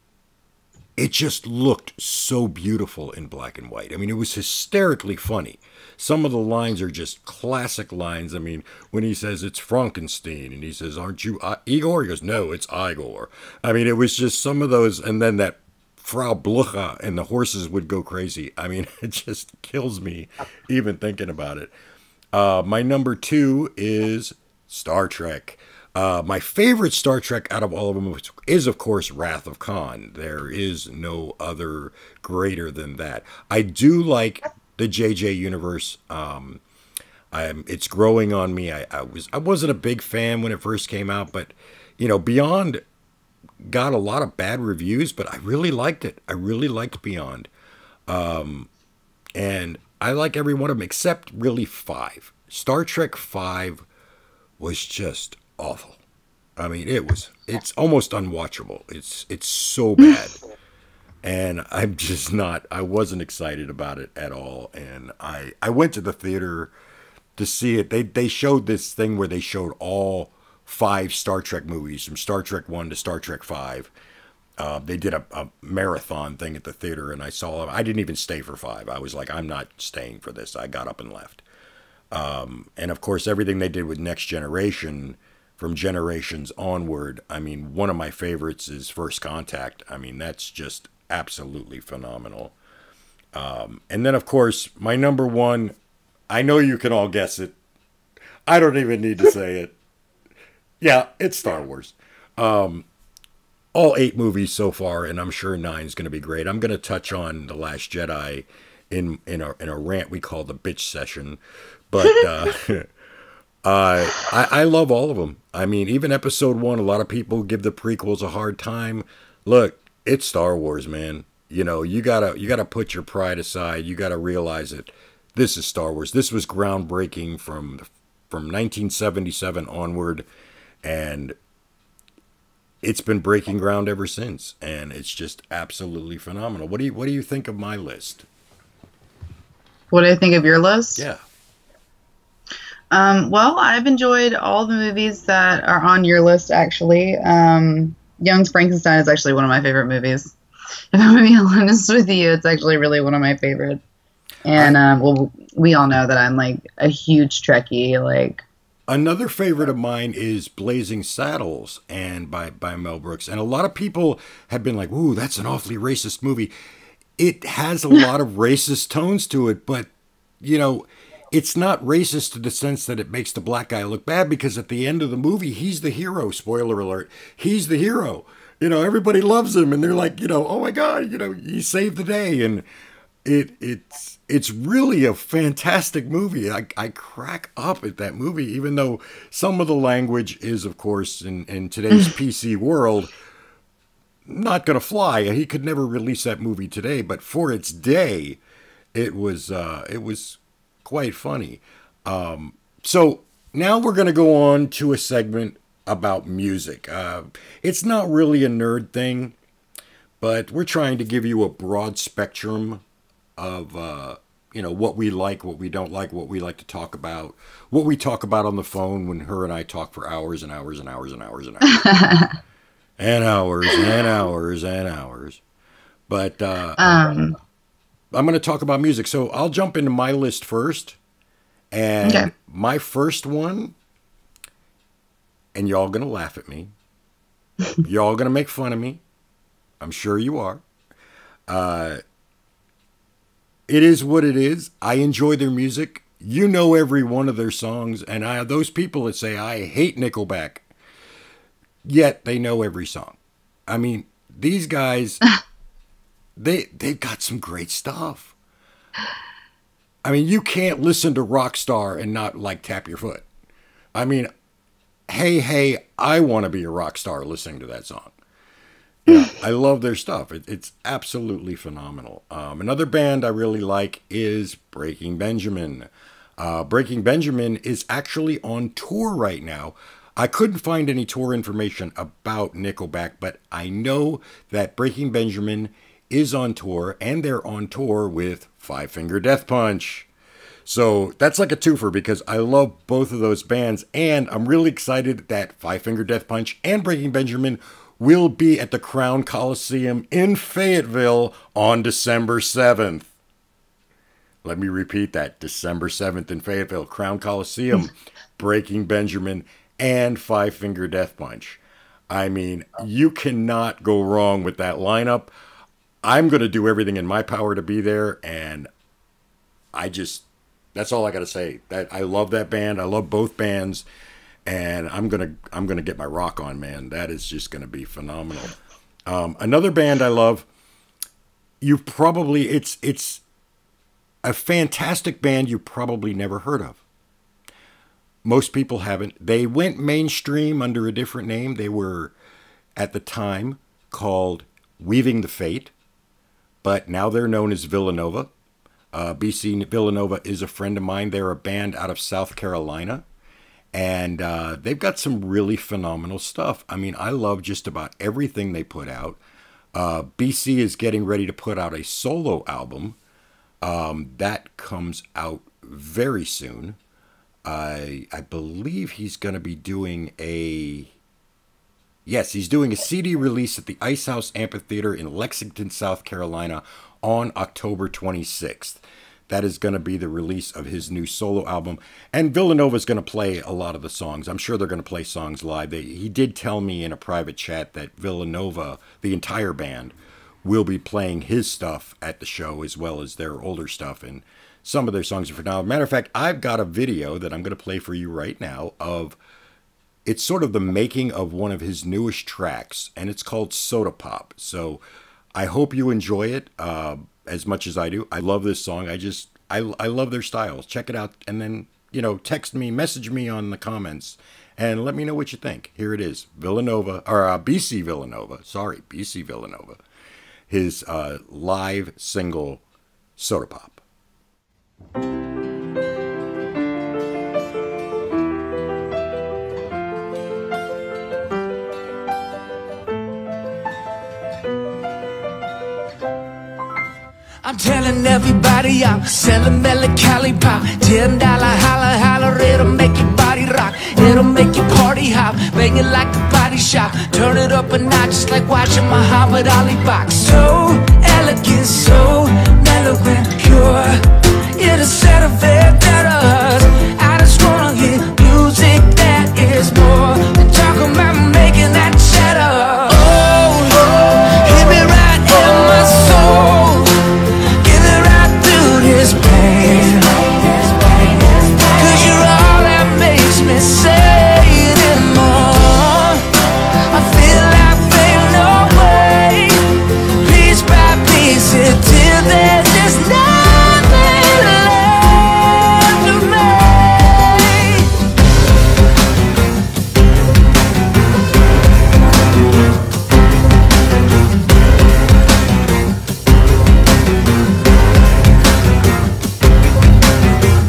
it just looked so beautiful in black and white. I mean, it was hysterically funny. Some of the lines are just classic lines. I mean, when he says it's Frankenstein and he says, "Aren't you Igor?" He goes, "No, it's Igor." I mean, it was just some of those, and then that Frau Blucher and the horses would go crazy. I mean, it just kills me even thinking about it. My number 2 is Star Trek. My favorite Star Trek out of all of them is, of course, Wrath of Khan. There is no other greater than that. I do like the JJ universe. It's growing on me. I wasn't a big fan when it first came out, but Beyond got a lot of bad reviews, but I really liked it. I really liked Beyond. And I like every one of them except really 5. Star Trek 5 was just awful. I mean, it's almost unwatchable. It's so bad. And I wasn't excited about it at all. And I went to the theater to see it. They showed this thing where they showed all 5 Star Trek movies from Star Trek 1 to Star Trek 5. They did a marathon thing at the theater, and I saw them. I didn't even stay for 5. I was like, I'm not staying for this. I got up and left. And of course, everything they did with Next Generation, from Generations onward. I mean, one of my favorites is First Contact. I mean, that's just absolutely phenomenal. And then, of course, my number 1, I know you can all guess it. I don't even need to say it. Yeah, it's Star Wars. All 8 movies so far, and I'm sure 9 is going to be great. I'm going to touch on The Last Jedi in a rant we call the bitch session. But I love all of them. I mean, even Episode 1, a lot of people give the prequels a hard time. Look, it's Star Wars, man. You gotta put your pride aside. You gotta realize it. This is Star Wars. This was groundbreaking from 1977 onward. And it's been breaking ground ever since, and it's just absolutely phenomenal. What do you think of my list? What do I think of your list? Yeah. Well, I've enjoyed all the movies that are on your list, actually. Young's Frankenstein is actually one of my favorite movies. If I'm going to be honest with you, it's actually really one of my favorites. And, well, we all know that I'm, like, a huge Trekkie, like... Another favorite of mine is Blazing Saddles, and by Mel Brooks. And a lot of people have been like, "Ooh, that's an awfully racist movie." It has a lot of racist tones to it, but, it's not racist to the sense that it makes the black guy look bad, because at the end of the movie, he's the hero. Spoiler alert. He's the hero. Everybody loves him, and they're like, "Oh my God, he saved the day." And it's really a fantastic movie. I crack up at that movie, even though some of the language is, of course, in today's PC world, not going to fly. He could never release that movie today, but for its day, it was quite funny. So now we're going to go on to a segment about music. It's not really a nerd thing, but we're trying to give you a broad spectrum of what we like, what we don't like, what we like to talk about, what we talk about on the phone when her and I talk for hours and hours and hours and hours and hours and hours and hours and hours. But I'm going to talk about music. So I'll jump into my list first. And my first one, and y'all going to laugh at me. Y'all going to make fun of me. I'm sure you are. It is what it is. I enjoy their music. You know every one of their songs. And those people that say, I hate Nickelback, yet they know every song. I mean, these guys, they've got some great stuff. I mean, you can't listen to Rockstar and not like tap your foot. I mean, hey, I want to be a rock star listening to that song. Yeah, I love their stuff. It's absolutely phenomenal. Another band I really like is Breaking Benjamin. Breaking Benjamin is actually on tour right now. I couldn't find any tour information about Nickelback, but I know that Breaking Benjamin is on tour, and they're on tour with Five Finger Death Punch. So that's like a twofer because I love both of those bands, and I'm really excited that Five Finger Death Punch and Breaking Benjamin will be at the Crown Coliseum in Fayetteville on December 7th. Let me repeat that. December 7th in Fayetteville, Crown Coliseum, Breaking Benjamin, and Five Finger Death Punch. I mean, you cannot go wrong with that lineup. I'm going to do everything in my power to be there, and that's all I got to say. That I love that band. I love both bands, and I'm gonna get my rock on, man. That is just gonna be phenomenal. Another band I love. It's a fantastic band you probably never heard of. Most people haven't. They went mainstream under a different name. They were at the time called Weaving the Fate, but now they're known as Villanova. BC Villanova is a friend of mine. They're a band out of South Carolina, and they've got some really phenomenal stuff. I mean, I love just about everything they put out. BC is getting ready to put out a solo album that comes out very soon. I believe he's going to be doing he's doing a CD release at the Ice House Amphitheater in Lexington, South Carolina on October 26th. That is going to be the release of his new solo album. And Villanova is going to play a lot of the songs. I'm sure they're going to play songs live. He did tell me in a private chat that Villanova, the entire band, will be playing his stuff at the show as well as their older stuff. And some of their songs are phenomenal. Matter of fact, I've got a video that I'm going to play for you right now it's sort of the making of one of his newest tracks, and it's called Soda Pop. So I hope you enjoy it as much as I do. I love this song. I love their styles. Check it out, and then, text me, message me on the comments, and let me know what you think. Here it is. BC Villanova. His live single, Soda Pop. I'm telling everybody I'm selling melancholy pop. $10 holla holla, it'll make your body rock. It'll make your party hop, bang it like a body shop. Turn it up a notch, just like watching Muhammad Ali box. So elegant, so mellow and pure. It'll set a vendettas. I just wanna hear music that is more than talking about making that cheddar. Oh, hit me right in my soul. This pain, 'cause you're all that makes me say anymore. I feel like there's no way, piece by piece, until there's just nothing left of me.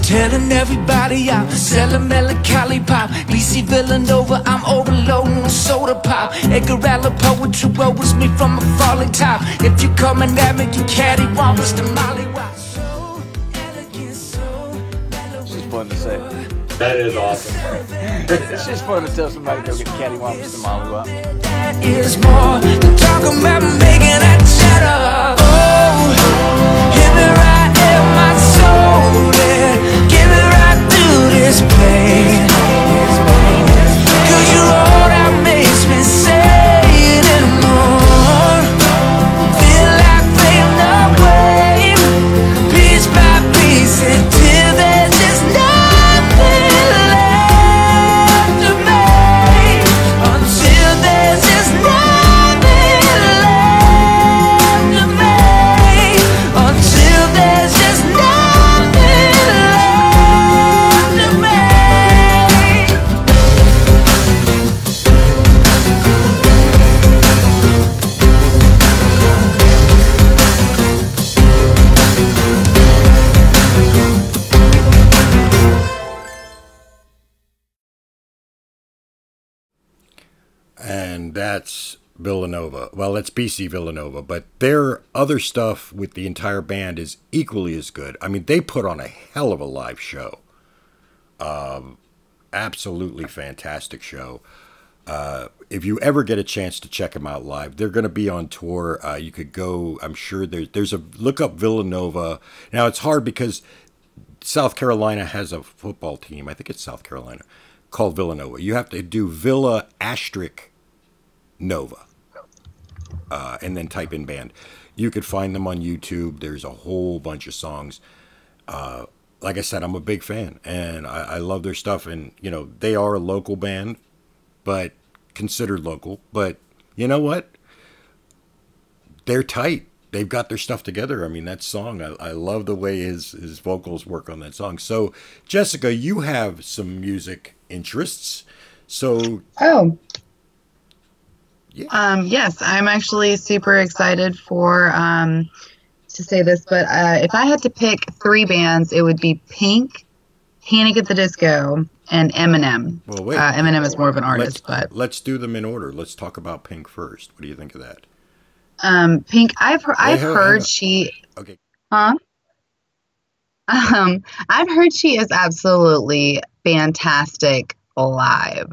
Telling everybody I'm selling melancholy pop. BC Villanova, I'm overloading with soda pop. Edgar Allan poetry rolls me from a falling top. If you're coming at me, you cattywampus to mollywop. So elegant, so mellow. It's just fun to say. That is awesome. It's just fun to tell somebody to go get cattywampus to mollywop. That is more than talking about making that cheddar. Oh, hit me right. and that's Villanova. Well, it's BC Villanova, but their other stuff with the entire band is equally as good. I mean, they put on a hell of a live show. Absolutely fantastic show. If you ever get a chance to check them out live, they're going to be on tour. You could go, I'm sure there's a, look up Villanova. Now, it's hard because South Carolina has a football team. I think it's South Carolina, called Villanova. You have to do Villa asterisk Nova, and then type in band. You could find them on YouTube. There's a whole bunch of songs. Like I said, I'm a big fan, and I love their stuff. And, you know, they are a local band, but considered local. But you know what? They're tight. They've got their stuff together. I mean, that song, I love the way his vocals work on that song. So, Jessica, you have some music interests. So, yes, I'm actually super excited for to say this, but if I had to pick 3 bands, it would be Pink, Panic at the Disco, and Eminem. Well, wait. Eminem is more of an artist, but let's do them in order. Let's talk about Pink first. What do you think of that? Pink, I've heard she. Okay. Huh? I've heard she is absolutely fantastic live.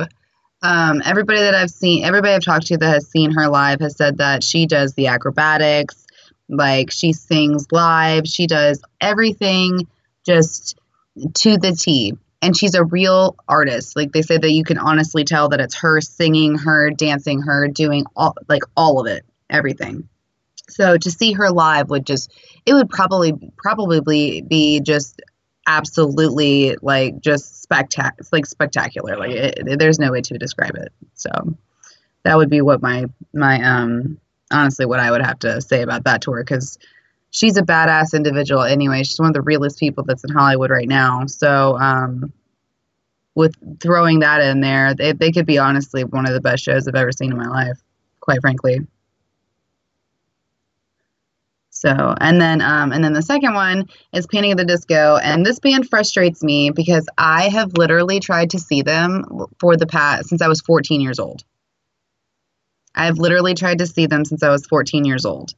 Everybody I've talked to that has seen her live has said that she does the acrobatics, like she sings live, she does everything just to the T. And she's a real artist. Like, they say that you can honestly tell that it's her singing, her dancing, her doing all of it, everything. So to see her live would probably be just absolutely just spectacular. There's no way to describe it. So that would be what my honestly what I would have to say about that tour, because she's a badass individual anyway. She's one of the realest people that's in Hollywood right now. So with throwing that in there, they could be honestly one of the best shows I've ever seen in my life, quite frankly. So, and then the second one is Panic at the Disco, and this band frustrates me because I have literally tried to see them since I was 14 years old. I've literally tried to see them since I was 14 years old.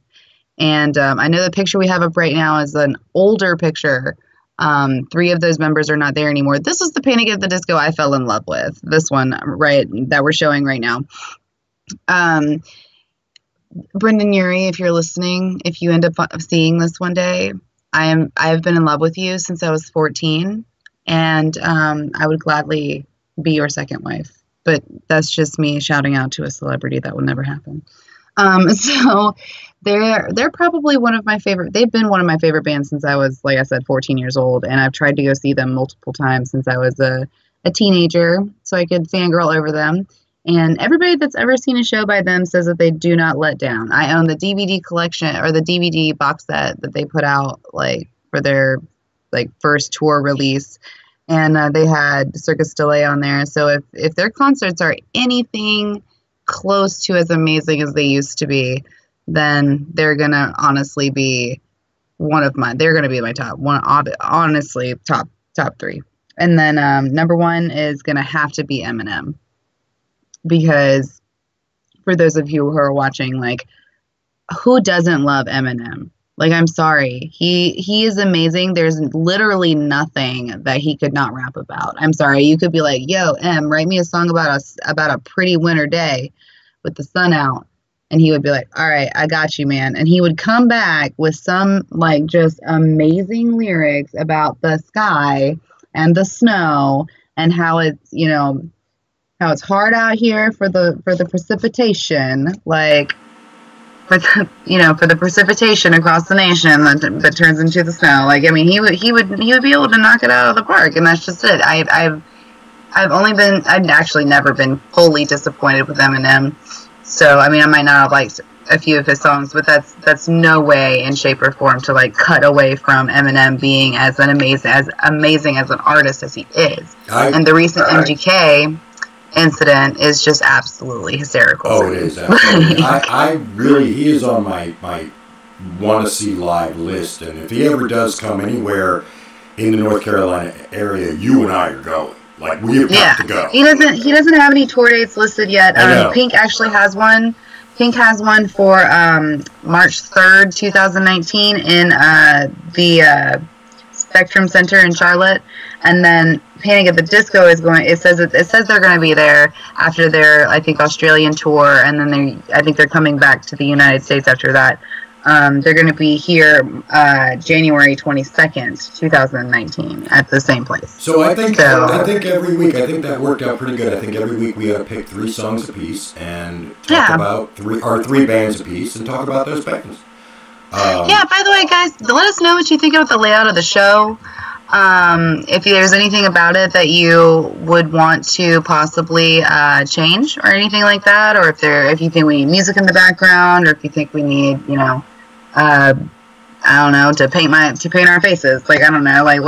And I know the picture we have up right now is an older picture. 3 of those members are not there anymore. This is the Panic at the Disco I fell in love with. This one, right, that we're showing right now. Brendan Urie, if you're listening, if you end up seeing this one day, I've been in love with you since I was 14, and I would gladly be your second wife. But that's just me shouting out to a celebrity. That will never happen. So they're probably one of my favorite. They've been one of my favorite bands since I was, like I said, 14 years old, and I've tried to go see them multiple times since I was a teenager, so I could fangirl over them. And everybody that's ever seen a show by them says that they do not let down. I own the DVD collection, or the DVD box set that they put out for their first tour release. And they had Circus Delay on there. So if their concerts are anything close to as amazing as they used to be, then they're going to honestly be they're going to be my top one, honestly, top 3. And then number 1 is going to have to be Eminem. Because for those of you who are watching, who doesn't love Eminem? I'm sorry. He is amazing. There's literally nothing that he could not rap about. I'm sorry. You could be like, yo, Em, write me a song about a pretty winter day with the sun out. And he would be like, all right, I got you, man. And he would come back with some just amazing lyrics about the sky and the snow and how it's, how it's hard out here for the precipitation, for the precipitation across the nation that turns into the snow. He would be able to knock it out of the park, and that's just it. I've actually never been fully disappointed with Eminem. So I might not have liked a few of his songs, but that's no way in shape or form to cut away from Eminem being as amazing as an artist as he is. And the recent MGK incident is just absolutely hysterical. Oh, it is. Absolutely. He is on my want to see live list, and if he ever does come anywhere in the North Carolina area, you and I are going. Like, we have got to go. He doesn't have any tour dates listed yet. Pink actually has one. Pink has one for March 3rd, 2019 in the Spectrum Center in Charlotte, and then Panic at the Disco is going. It says they're going to be there after their, I think, Australian tour, and then I think they're coming back to the United States after that. They're going to be here January 22nd, 2019 at the same place. So I think every week, I think that worked out pretty good. I think every week we ought to pick 3 songs apiece and talk about 3 bands apiece and talk about those bands. By the way, guys, let us know what you think about the layout of the show. If there's anything about it that you would want to possibly change or anything like that, or if you think we need music in the background, or if you think we need, I don't know, to paint our faces. Like, I don't know, like,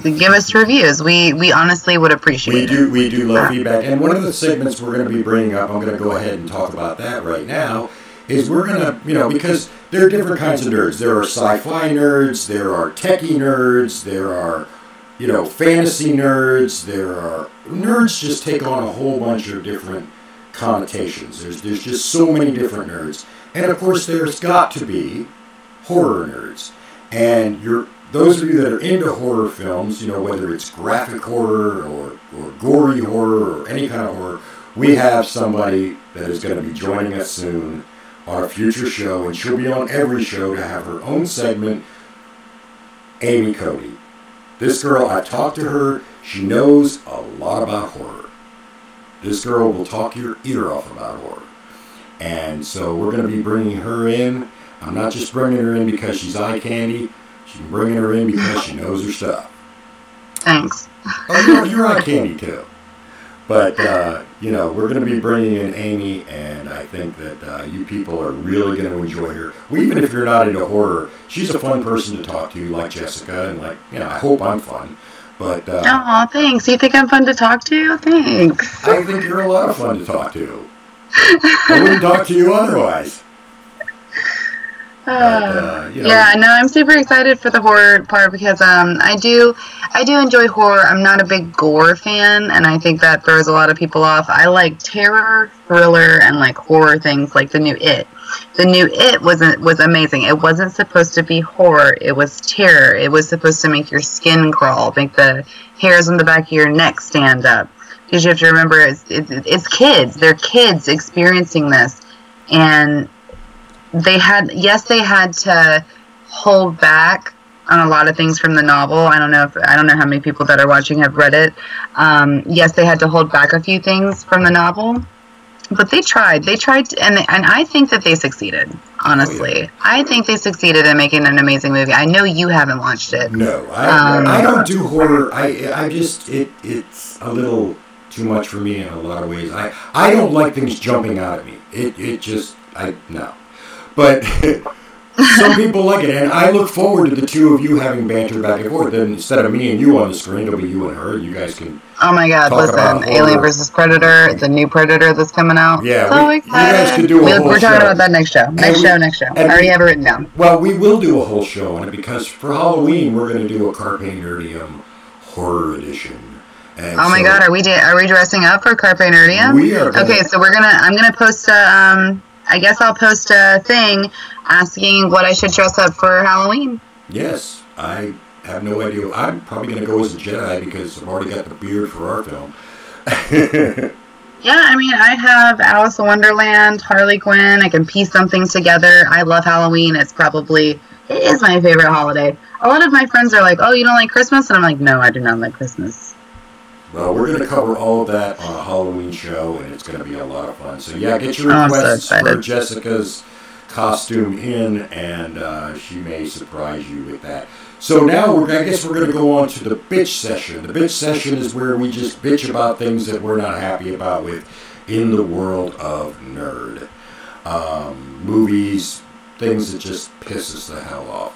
give us reviews. We honestly would appreciate it. We do love feedback. And one of the segments we're going to be bringing up, I'm going to go ahead and talk about that right now, is we're going to, because there are different kinds of nerds. There are sci-fi nerds, there are techie nerds, there are, fantasy nerds, there are... Nerds just take on a whole bunch of different connotations. There's just so many different nerds. And, of course, there's got to be horror nerds. And those of you that are into horror films, whether it's graphic horror or gory horror or any kind of horror, we have somebody that is going to be joining us soon on a future show, and she'll be on every show to have her own segment, Amy Cody. This girl, I talked to her, she knows a lot about horror. This girl will talk your ear off about horror. And so we're going to be bringing her in. I'm not just bringing her in because she's eye candy. She's bringing her in because she knows her stuff. Thanks. Oh, you're eye candy too. But, we're going to be bringing in Amy, and I think that you people are really going to enjoy her. Well, even if you're not into horror, she's a fun person to talk to, like Jessica, and I hope I'm fun. But thanks. You think I'm fun to talk to? Thanks. I think you're a lot of fun to talk to. I wouldn't talk to you otherwise. I'm super excited for the horror part because I do enjoy horror. I'm not a big gore fan, and I think that throws a lot of people off. I like terror, thriller, and like horror things, like the new It. The new It was amazing. It wasn't supposed to be horror. It was terror. It was supposed to make your skin crawl, make the hairs on the back of your neck stand up. Because you have to remember, it's kids. They're kids experiencing this, and they had to hold back on a lot of things from the novel. I don't know how many people that are watching have read it. Yes, they had to hold back a few things from the novel, but they tried, and I think that they succeeded. Honestly, oh, yeah. I think they succeeded in making an amazing movie. I know you haven't watched it. No, I don't do horror. I just it's a little too much for me in a lot of ways. I don't like things jumping out at me. No. But some people like it, and I look forward to the two of you having banter back and forth. Then instead of me and you on the screen, it'll be you and her. You guys can. Oh my God! Listen, Alien vs. Predator, the new Predator that's coming out. Yeah, so you guys could do a whole show. We're talking about that next show. Next show. I already have it written down. Well, we will do a whole show on it because for Halloween we're going to do a Carpe Nerdium horror edition. And oh my God! Are we dressing up for Carpe Nerdium? We are. Okay, so I'm gonna post I guess I'll post a thing asking what I should dress up for Halloween. Yes, I have no idea. I'm probably going to go as a Jedi because I've already got the beard for our film. Yeah, I mean, I have Alice in Wonderland, Harley Quinn. I can piece something together. I love Halloween. It is my favorite holiday. A lot of my friends are like, oh, you don't like Christmas? And I'm like, no, I do not like Christmas. Well, we're going to cover all of that on a Halloween show, and it's going to be a lot of fun. So, yeah, get your requests for Jessica's costume in, and she may surprise you with that. So now, I guess we're going to go on to the bitch session. The bitch session is where we just bitch about things that we're not happy about in the world of nerd. Movies, things that just piss us the hell off.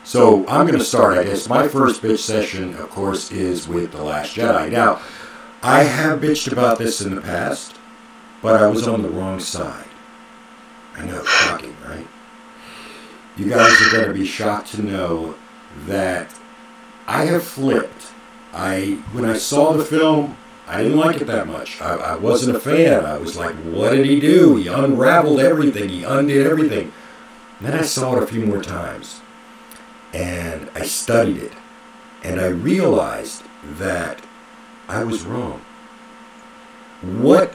So I'm going to start, I guess. My first bitch session, of course, is with The Last Jedi. Now, I have bitched about this in the past, but I was on the wrong side. I know, shocking, right? You guys are going to be shocked to know that I have flipped when I saw the film, I didn't like it that much. I wasn't a fan. I was like, what did he do? He unraveled everything. He undid everything. And then I saw it a few more times. And I studied it. And I realized that I was wrong. What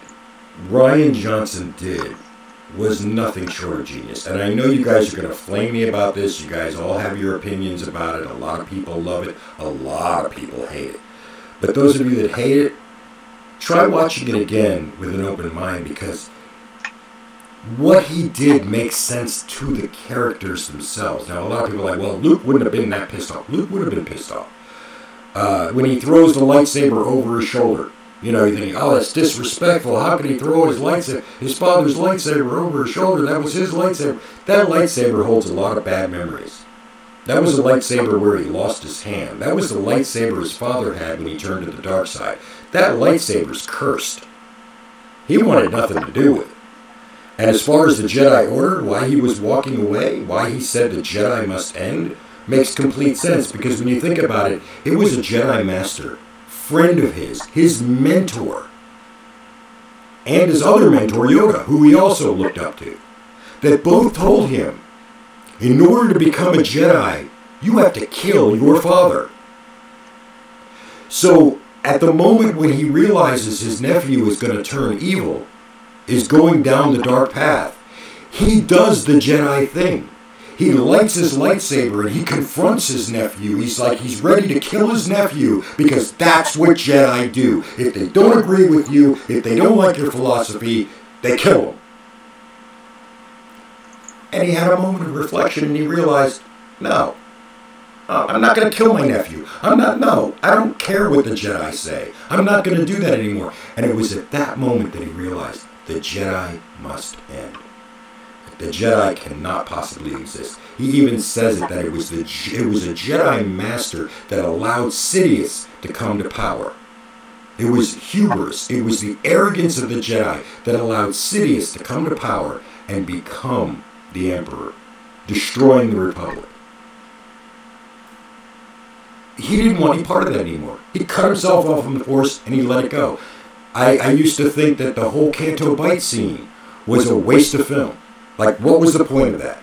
Rian Johnson did was nothing short of genius. And I know you guys are going to flame me about this. You guys all have your opinions about it. A lot of people love it. A lot of people hate it. But those of you that hate it, try watching it again with an open mind, because what he did makes sense to the characters themselves. Now, a lot of people are like, well, Luke wouldn't have been that pissed off. Luke would have been pissed off. When he throws the lightsaber over his shoulder, you know, you think, oh, that's disrespectful. How could he throw his father's lightsaber over his shoulder? That was his lightsaber. That lightsaber holds a lot of bad memories. That was the lightsaber where he lost his hand. That was the lightsaber his father had when he turned to the dark side. That lightsaber's cursed. He wanted nothing to do with it. And as far as the Jedi Order, why he was walking away, why he said the Jedi must end, makes complete sense. Because when you think about it, it was a Jedi Master, friend of his mentor, and his other mentor, Yoda, who he also looked up to, that both told him, in order to become a Jedi, you have to kill your father. So, at the moment when he realizes his nephew is going to turn evil, is going down the dark path, he does the Jedi thing. He lights his lightsaber and he confronts his nephew. He's like, he's ready to kill his nephew because that's what Jedi do. If they don't agree with you, if they don't like your philosophy, they kill him. And he had a moment of reflection and he realized, no, I'm not going to kill my nephew. I don't care what the Jedi say. I'm not going to do that anymore. And it was at that moment that he realized the Jedi must end. The Jedi cannot possibly exist. He even says it, that it was a Jedi Master that allowed Sidious to come to power. It was hubris. It was the arrogance of the Jedi that allowed Sidious to come to power and become the Emperor, destroying the Republic. He didn't want any part of that anymore. He cut himself off from the Force and he let it go. I used to think that the whole Canto Bight scene was a waste of film. Like, what was the point of that?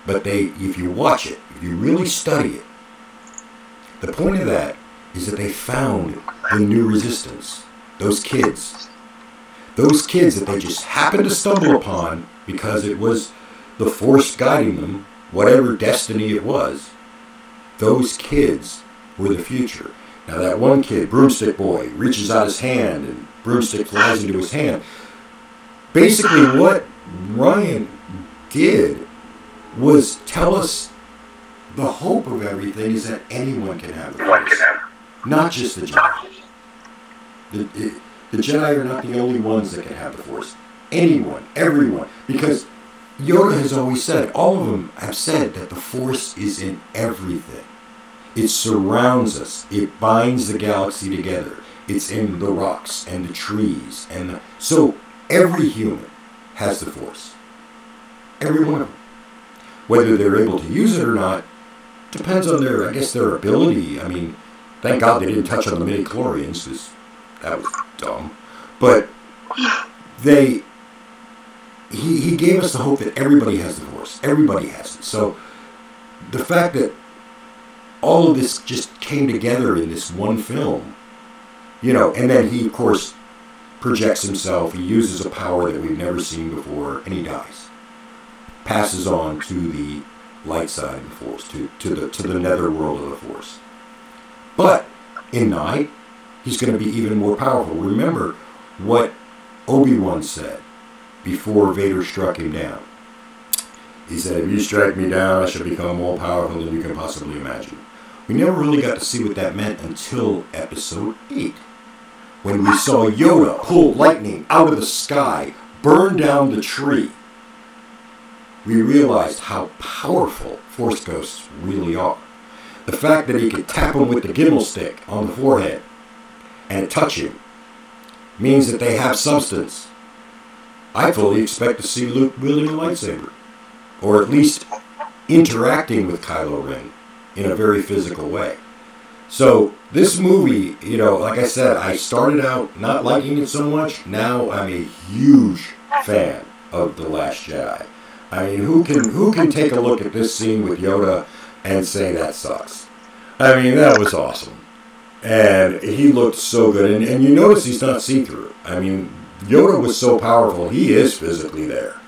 But if you watch it, if you really study it, the point of that is that they found the new resistance. Those kids that they just happened to stumble upon because it was the Force guiding them, whatever destiny it was. Those kids were the future. Now that one kid, Broomstick Boy, reaches out his hand and broomstick flies into his hand. Basically what Rian did was tell us the hope of everything is that anyone can have the Force, not just the Jedi. The Jedi are not the only ones that can have the Force. Anyone, everyone, because Yoda has always said, all of them have said that the Force is in everything. It surrounds us. It binds the galaxy together. It's in the rocks and the trees. So every human has the Force. Every one of them. Whether they're able to use it or not depends on their ability. I mean, thank God they didn't touch on the midi-chlorians, because that was dumb. But he gave us the hope that everybody has the Force. Everybody has it. So the fact that all of this just came together in this one film, and then he, of course, projects himself. He uses a power that we've never seen before, and he dies. Passes on to the light side of the Force, to the netherworld of the Force. But in 9, he's going to be even more powerful. Remember what Obi-Wan said before Vader struck him down. He said, if you strike me down, I shall become more powerful than you can possibly imagine. We never really got to see what that meant until Episode 8, when we saw Yoda pull lightning out of the sky, burn down the tree. We realized how powerful Force Ghosts really are. The fact that he could tap them with the gimbal stick on the forehead and touch him means that they have substance. I fully expect to see Luke wielding a lightsaber, or at least interacting with Kylo Ren in a very physical way. So this movie, you know, like I said, I started out not liking it so much. Now I'm a huge fan of The Last Jedi. I mean, who can take a look at this scene with Yoda and say that sucks? I mean, that was awesome. And he looked so good. And you notice he's not see-through. I mean, Yoda was so powerful. He is physically there.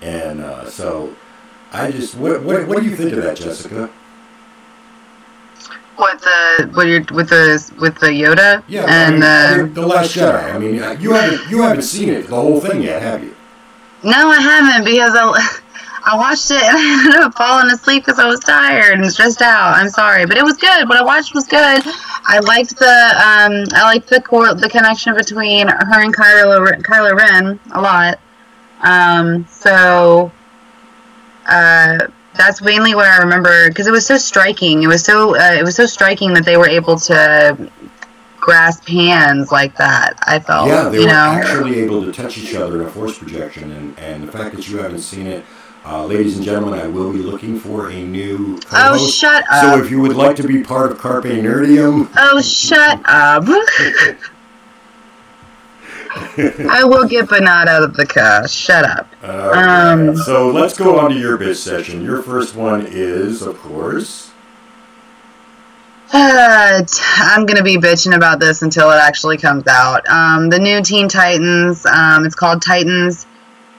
And so I just, what do you think of that, Jessica? With the Yoda? Yeah, and I mean, The Last Jedi. I mean, you haven't seen it, the whole thing yet, have you? No, I haven't, because I watched it and I ended up falling asleep because I was tired and stressed out. I'm sorry, but it was good. What I watched was good. I liked the connection between her and Kylo Ren a lot. That's mainly what I remember, because it was so striking. It was so striking that they were able to grasp hands like that. I felt, yeah, they were actually able to touch each other in a force projection, and the fact that you haven't seen it, ladies and gentlemen, I will be looking for a new co-host. Oh, shut up! So if you would like to be part of Carpe Nerdium, oh, shut up! I will get Bernard out of the car. Shut up. So let's go on to your bitch session. Your first one is, of course... I'm going to be bitching about this until it actually comes out. The new Teen Titans, it's called Titans.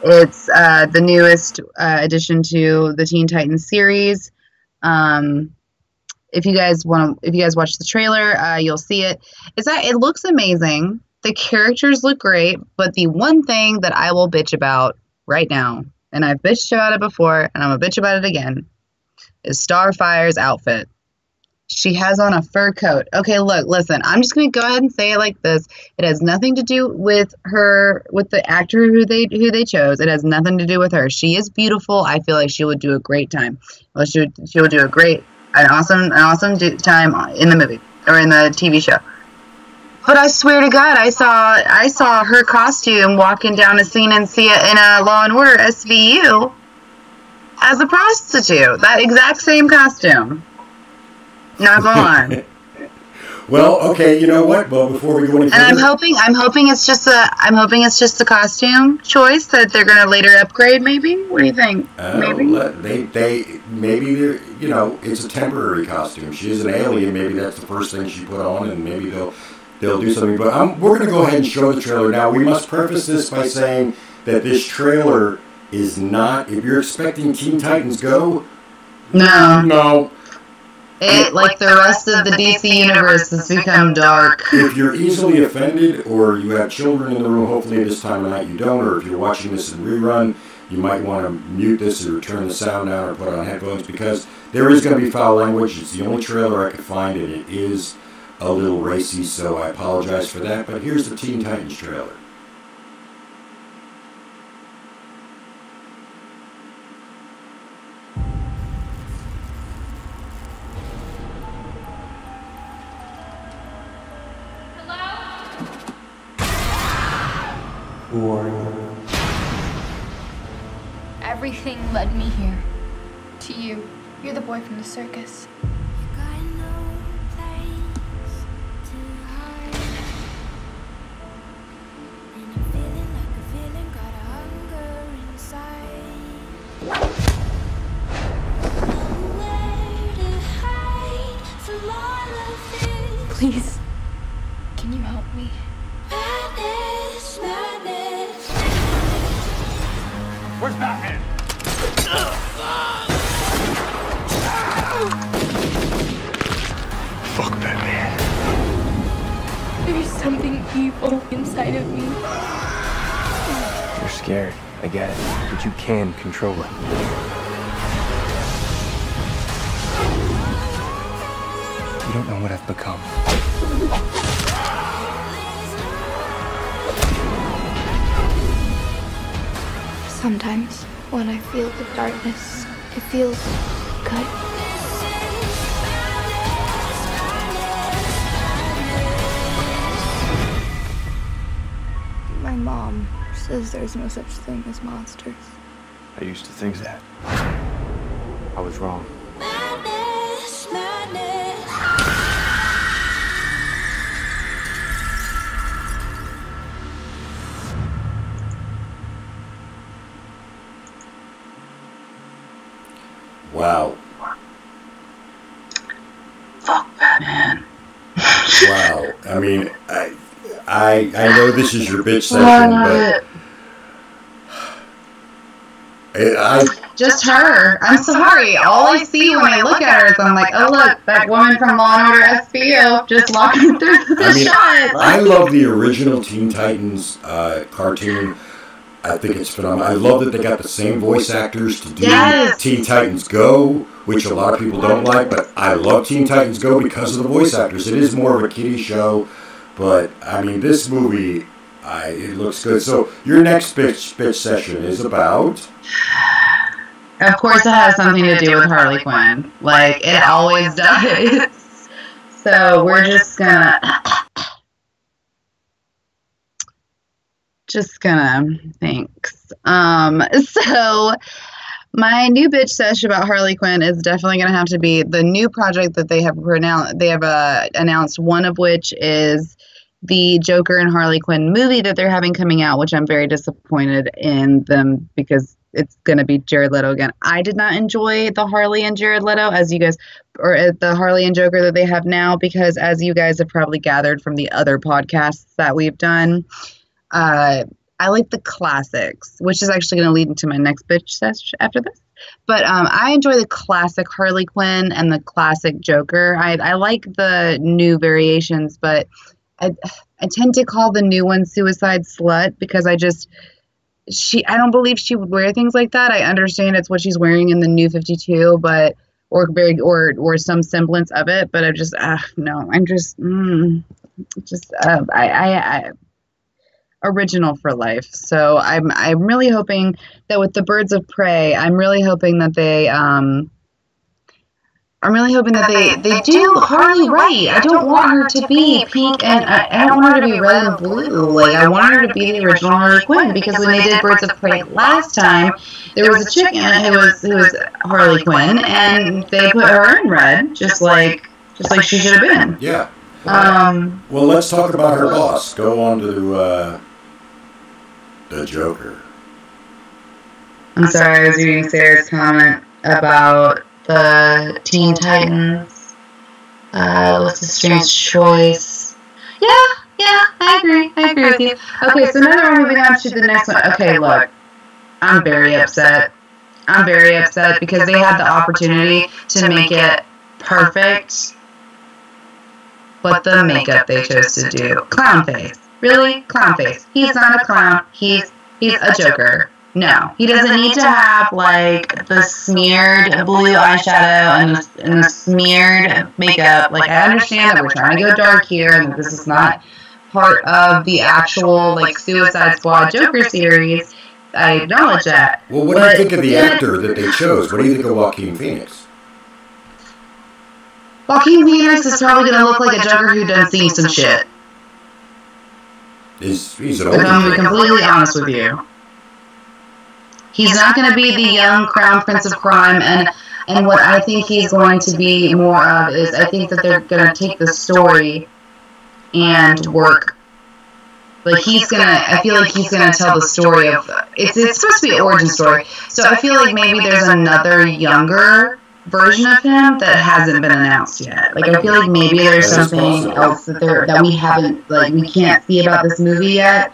It's the newest addition to the Teen Titans series. If you guys watch the trailer, you'll see it. It looks amazing. The characters look great, but the one thing that I will bitch about right now, and I've bitched about it before, and I'm going to bitch about it again, is Starfire's outfit. She has on a fur coat. Okay, listen, I'm just going to go ahead and say it like this. It has nothing to do with her, with the actor who they chose. It has nothing to do with her. She is beautiful. I feel like she would do a great time. Well, she would do an awesome time in the movie or in the TV show. But I swear to God, I saw her costume walking down a scene in a Law and Order SVU as a prostitute. That exact same costume. Not going on. Well, okay, you know what? Well, before we go any further, and I'm hoping it's just a costume choice that they're gonna later upgrade. Maybe. What do you think? Maybe maybe you know, it's a temporary costume. She is an alien. Maybe that's the first thing she put on, and maybe they'll do something. But we're gonna go ahead and show the trailer now. We must preface this by saying that this trailer is not. If you're expecting Teen Titans Go, no. It, like the rest of the DC universe, has become dark. If you're easily offended, or you have children in the room, hopefully this time of night you don't, or if you're watching this in rerun, you might want to mute this or turn the sound down or put on headphones, because there is going to be foul language. It's the only trailer I could find, and it is a little racy, so I apologize for that. But here's the Teen Titans trailer. Who are you? Everything led me here. To you. You're the boy from the circus. Please, can you help me? Where's Batman? Fuck Batman. There's something evil inside of me. You're scared. I get it. But you can control it. You don't know what I've become. Sometimes, when I feel the darkness, it feels good. My mom says there's no such thing as monsters. I used to think that. I was wrong. Wow. Fuck Batman. Wow. I mean, I know this is your bitch session, but just her. I'm sorry. All I see when I look at her is I'm like, oh look, that woman from Law and Order SVU just walking through the shot. I love the original Teen Titans cartoon. I think it's phenomenal. I love that they got the same voice actors to do Teen Titans Go, which a lot of people don't like, but I love Teen Titans Go because of the voice actors. It is more of a kiddie show, but I mean, this movie, it looks good. So your next bitch session is about... Of course it has something to do with Harley Quinn. Like, it always does. So we're just gonna... Thanks. So my new bitch session about Harley Quinn is definitely going to have to be the new project that they have announced, one of which is the Joker and Harley Quinn movie that they're having coming out, which I'm very disappointed in them because it's going to be Jared Leto again. I did not enjoy the Harley and Jared Leto the Harley and Joker that they have now, because as you guys have probably gathered from the other podcasts that we've done, I like the classics, which is actually going to lead into my next bitch session after this. But I enjoy the classic Harley Quinn and the classic Joker. I like the new variations, but I tend to call the new one Suicide Slut because I don't believe she would wear things like that. I understand it's what she's wearing in the new 52, but or some semblance of it. But original for life. So I'm really hoping that with the Birds of Prey, I'm really hoping that they do Harley right. I don't want her to be pink and I don't want her to be red and blue. Like, I want her to be the original Harley Quinn, because when they did Birds of Prey last time, there was a chick in it who was Harley Quinn, and they put her in red, just like she should have been. Yeah. Well, let's talk about her boss. Go on to the Joker. I'm sorry, I was reading Sarah's comment about the Teen Titans. What's a strange choice? Yeah, I agree with you. Okay, so now we're moving on to the next one. Okay, look, I'm very upset because they had the opportunity to make it perfect, but the makeup they chose to do. Clown face. Really? Clown face. He's not a clown. He's a Joker. No. He doesn't need to have, like, the smeared blue eyeshadow and the smeared makeup. Like, I understand that we're trying to go dark here and this is not part of the actual, like, Suicide Squad Joker series. I acknowledge that. Well, what do you think of the actor that they chose? What do you think of Joaquin Phoenix? Joaquin Phoenix is probably going to look like a Joker who done seen some shit. He's an I'm going to be completely honest with you. He's not going to be the young crown prince of crime, and what I think he's going to be more of is I think that they're going to take the story and work. Like, I feel like he's going to tell the story of, it's supposed to be an origin story, so I feel like maybe there's another younger version of him that hasn't been announced yet. Like, I feel like maybe there's something else that we haven't, like, we can't see about this movie yet.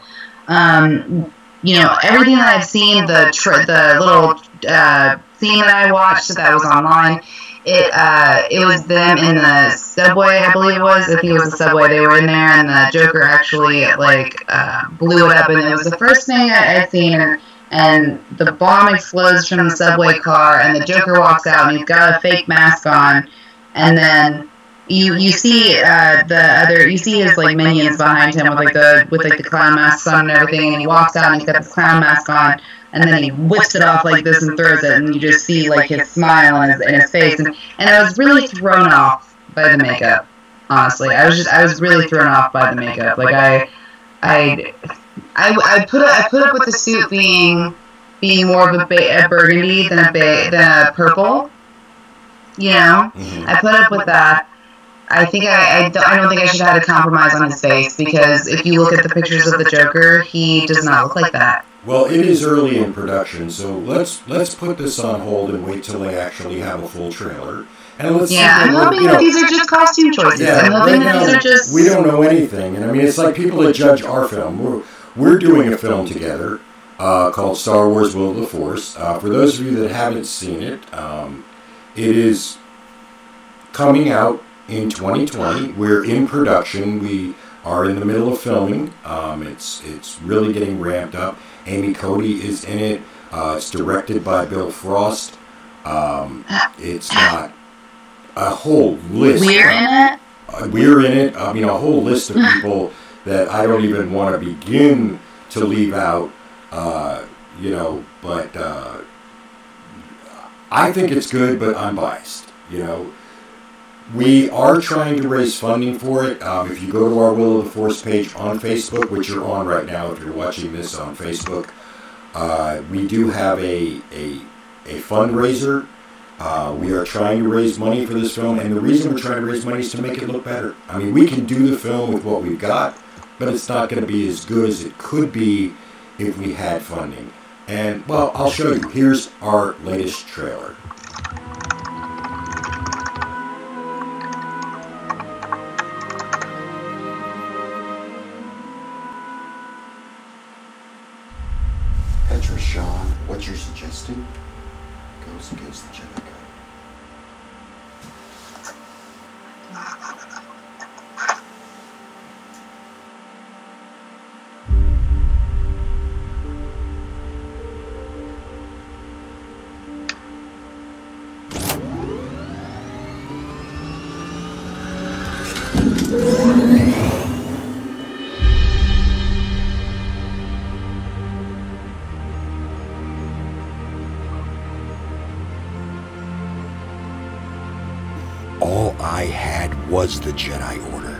You know, everything that I've seen, the little scene that I watched that was online, it was them in the subway, I believe it was. If he was the subway, they were in there, and the Joker actually, like, blew it up, and it was the first thing I'd seen, and the bomb explodes from the subway car, and the Joker walks out, and he's got a fake mask on, and then you see his, like, minions behind him with the clown masks on and everything, and he walks out and he's got this clown mask on, and then he whips it off like this and throws it, and you just see, like, his smile in his face, and I was really thrown off by the makeup. Honestly, I was really thrown off by the makeup. Like, I put up with the suit being more of a burgundy than a purple. You know, I put up with that. I think I don't think I should have had a compromise on his face, because if you look at the pictures of the Joker, he does not look like that. Well, it is early in production, so let's put this on hold and wait till they actually have a full trailer. And let's I'm hoping that these are just costume choices. Yeah, I'm hoping that these are just... We don't know anything, and I mean, it's like people that judge our film. We're doing a film together called Star Wars Will of the Force. For those of you that haven't seen it, it is coming out in 2020. We're in production. We are in the middle of filming. It's really getting ramped up. Amy Cody is in it. It's directed by Bill Frost. It's got a whole list. We're in it? We're in it. I mean, a whole list of people that I don't even want to begin to leave out, but I think it's good, but I'm biased, We are trying to raise funding for it. If you go to our Will of the Force page on Facebook, which you're on right now if you're watching this on Facebook, we do have a fundraiser. We are trying to raise money for this film, and the reason we're trying to raise money is to make it look better. I mean, we can do the film with what we've got, but it's not going to be as good as it could be if we had funding. And, well, I'll show you. Here's our latest trailer. Petra Shaw, what you're suggesting goes against the Jedi Code. All I had was the Jedi Order.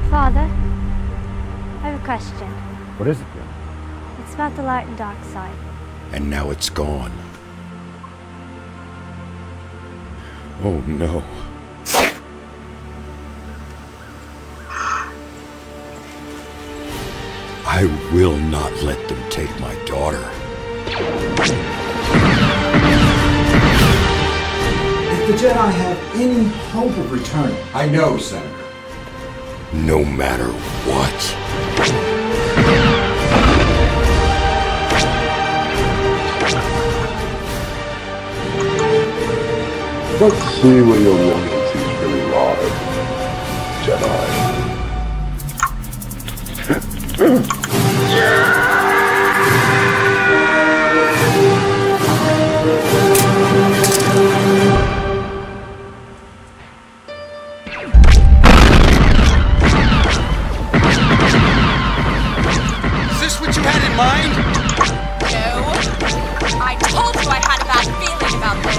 Father, I have a question. What is it, Bill? It's about the light and dark side. And now it's gone. Oh no. I will not let them take my daughter. If the Jedi have any hope of returning... I know, Senator. No matter what. Let's see where your loyalties really lie, Jedi. Is this what you had in mind? No. I told you I had a bad feeling about this.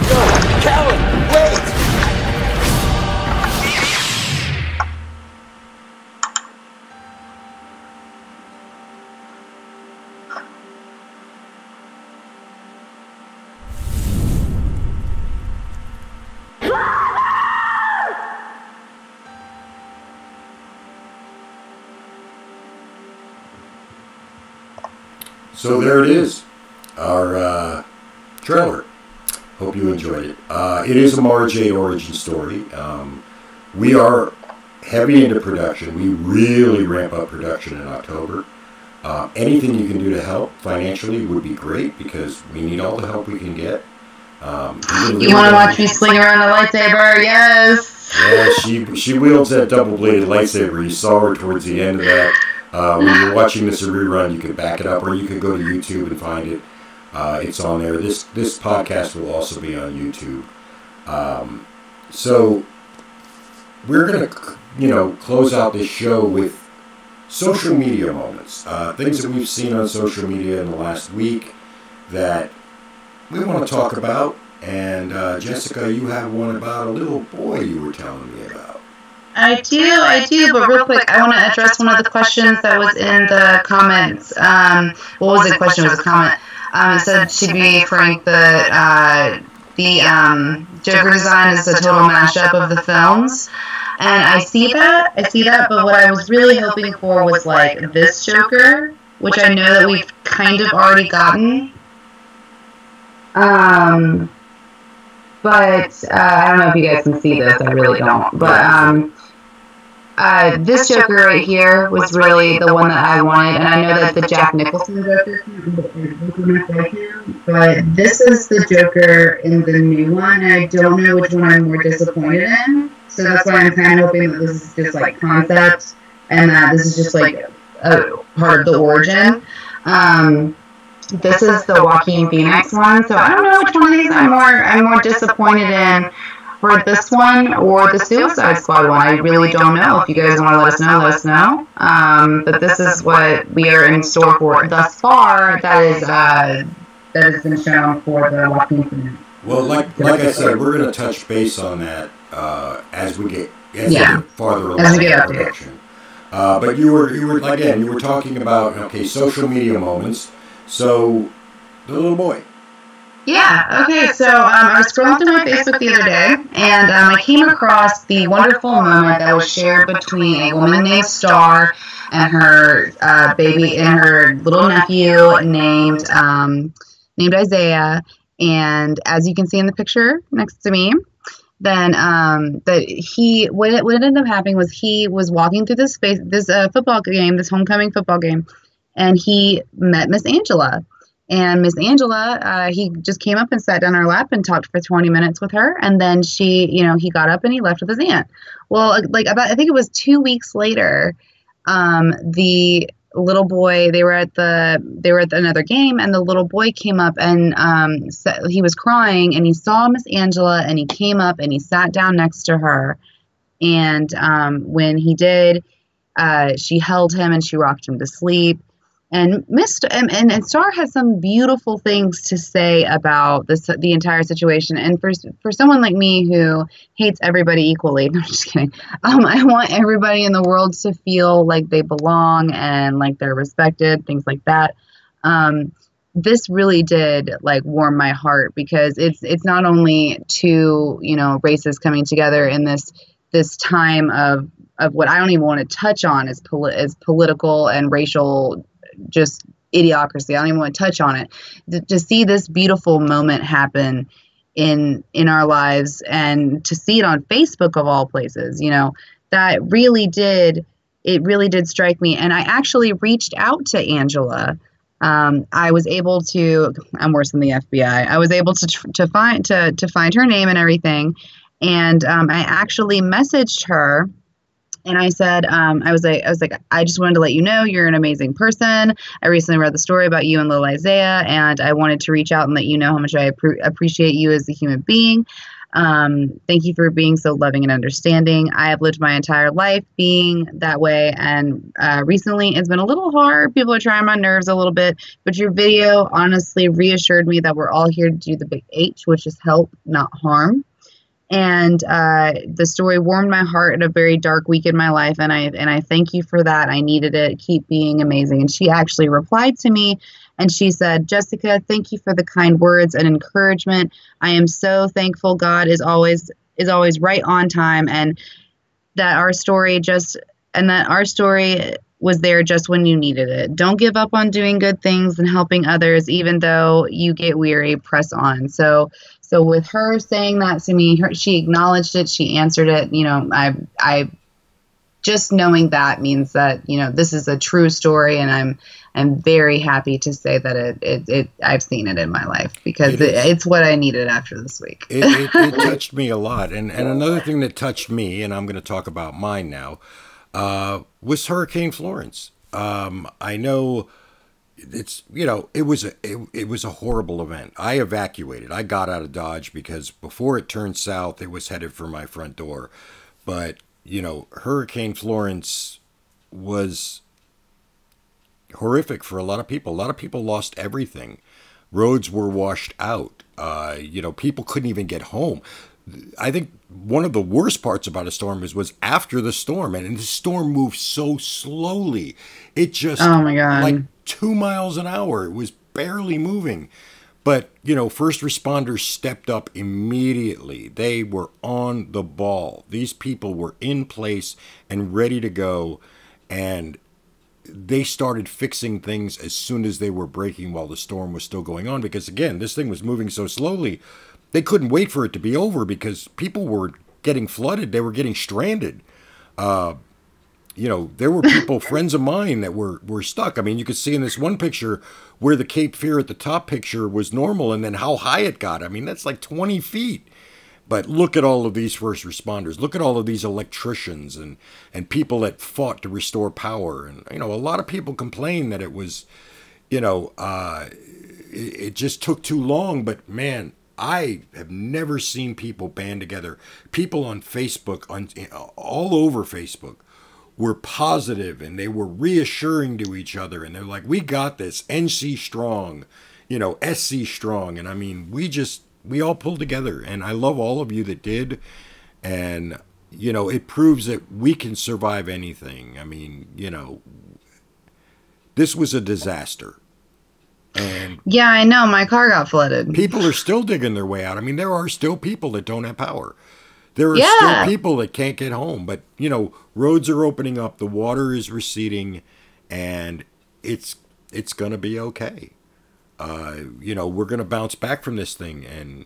No, Callan, wait! So there it is, our trailer. Hope you enjoyed it. It is a Mara Jade origin story. We are heavy into production. We really ramp up production in October. Anything you can do to help financially would be great, because we need all the help we can get. You want to watch me swing around a lightsaber? Yes! Yeah, she wields that double-bladed lightsaber. You saw her towards the end of that. When you're watching this in rerun, you could back it up, or you could go to YouTube and find it. It's on there. This podcast will also be on YouTube. So we're going to, close out this show with social media moments. Things that we've seen on social media in the last week that we want to talk about. And Jessica, you have one about a little boy you were telling me about. I do, but real quick, I want to address one of the questions that was in the comments. What was the question? It was a comment. It said, should we frank the the Joker design is a total mashup of the films. And I see that, but what I was really hoping for was like this Joker, which I know that we've kind of already gotten. But I don't know if you guys can see this, I really don't. But this Joker right here was really the one that I wanted, and I know that the Jack Nicholson Joker, but this is the Joker in the new one, and I don't know which one I'm more disappointed in. So that's why I'm kind of hoping that this is just like concept, and that this is just like a part of the origin. This is the Joaquin Phoenix one, so I don't know which one of these I'm more disappointed in, for this one or the Suicide Squad one. I really don't know. If you guys want to let us know. But this is what we are in store for thus far. That has been shown for the Joaquin Phoenix. Well, like I said, we're going to touch base on that as we get farther along in the production. But you were talking about social media moments. So the little boy. Yeah, okay, so I was scrolling through my Facebook the other day, and I came across the wonderful moment that was shared between a woman named Star and her baby and her little nephew named Isaiah. And as you can see in the picture next to me, then what ended up happening was he was walking through this football game, this homecoming football game, and he met Miss Angela. And Miss Angela, he just came up and sat down on her lap and talked for 20 minutes with her. And then he got up and he left with his aunt. Well, I think it was 2 weeks later, the little boy, they were at another game, and the little boy came up and he was crying, and he saw Miss Angela, and he came up and he sat down next to her. And when he did, she held him and she rocked him to sleep. And and Star has some beautiful things to say about the entire situation. And for someone like me who hates everybody equally, no, I'm just kidding. I want everybody in the world to feel like they belong and like they're respected, things like that. This really did warm my heart, because it's not only two races coming together in this time of what I don't even want to touch on as political and racial just idiocracy. I don't even want to touch on it. To see this beautiful moment happen in our lives, and to see it on Facebook of all places, that really did strike me. And I actually reached out to Angela. I was able to, I'm worse than the FBI. I was able to find her name and everything. And I actually messaged her. And I said, I was like, I just wanted to let you know you're an amazing person. I recently read the story about you and little Isaiah, and I wanted to reach out and let you know how much I appreciate you as a human being. Thank you for being so loving and understanding. I have lived my entire life being that way, and recently it's been a little hard. People are trying my nerves a little bit, but your video honestly reassured me that we're all here to do the big H, which is help, not harm. And the story warmed my heart at a very dark week in my life, and I thank you for that. I needed it. Keep being amazing. And she actually replied to me, and she said, Jessica, thank you for the kind words and encouragement. I am so thankful God is always right on time, and that our story was there just when you needed it. Don't give up on doing good things and helping others, even though you get weary. Press on. So with her saying that to me, she acknowledged it. She answered it. I just knowing that means that this is a true story, and I'm very happy to say that I've seen it in my life, because it's what I needed after this week. It touched me a lot, and another thing that touched me, and I'm going to talk about mine now, was Hurricane Florence. I know. It was a horrible event. I evacuated. I got out of Dodge because before it turned south, it was headed for my front door. But, Hurricane Florence was horrific for a lot of people. A lot of people lost everything. Roads were washed out. People couldn't even get home. I think one of the worst parts about a storm was after the storm, and the storm moved so slowly. It just, oh my God, 2 miles an hour. It was barely moving. But, you know, first responders stepped up immediately. They were on the ball. These people were in place and ready to go. And they started fixing things as soon as they were breaking while the storm was still going on. Because, again, this thing was moving so slowly, they couldn't wait for it to be over because people were getting flooded. They were getting stranded. You know, there were people, friends of mine, that were stuck. I mean, you could see in this one picture where the Cape Fear at the top picture was normal and then how high it got. I mean, that's like 20 feet. But look at all of these first responders. Look at all of these electricians and people that fought to restore power. And, you know, a lot of people complain that it was, you know, it just took too long. But, man, I have never seen people band together. People on Facebook, all over Facebook, were positive and they were reassuring to each other, and they're like, we got this, NC strong, you know, SC strong. And I mean, we all pulled together, and I love all of you that did. And, you know, it proves that we can survive anything. I mean, you know, this was a disaster. And yeah, I know, my car got flooded. People are still digging their way out. I mean, there are still people that don't have power. There are still people that can't get home, but, you know, roads are opening up, the water is receding, and it's going to be okay. You know, we're going to bounce back from this thing, and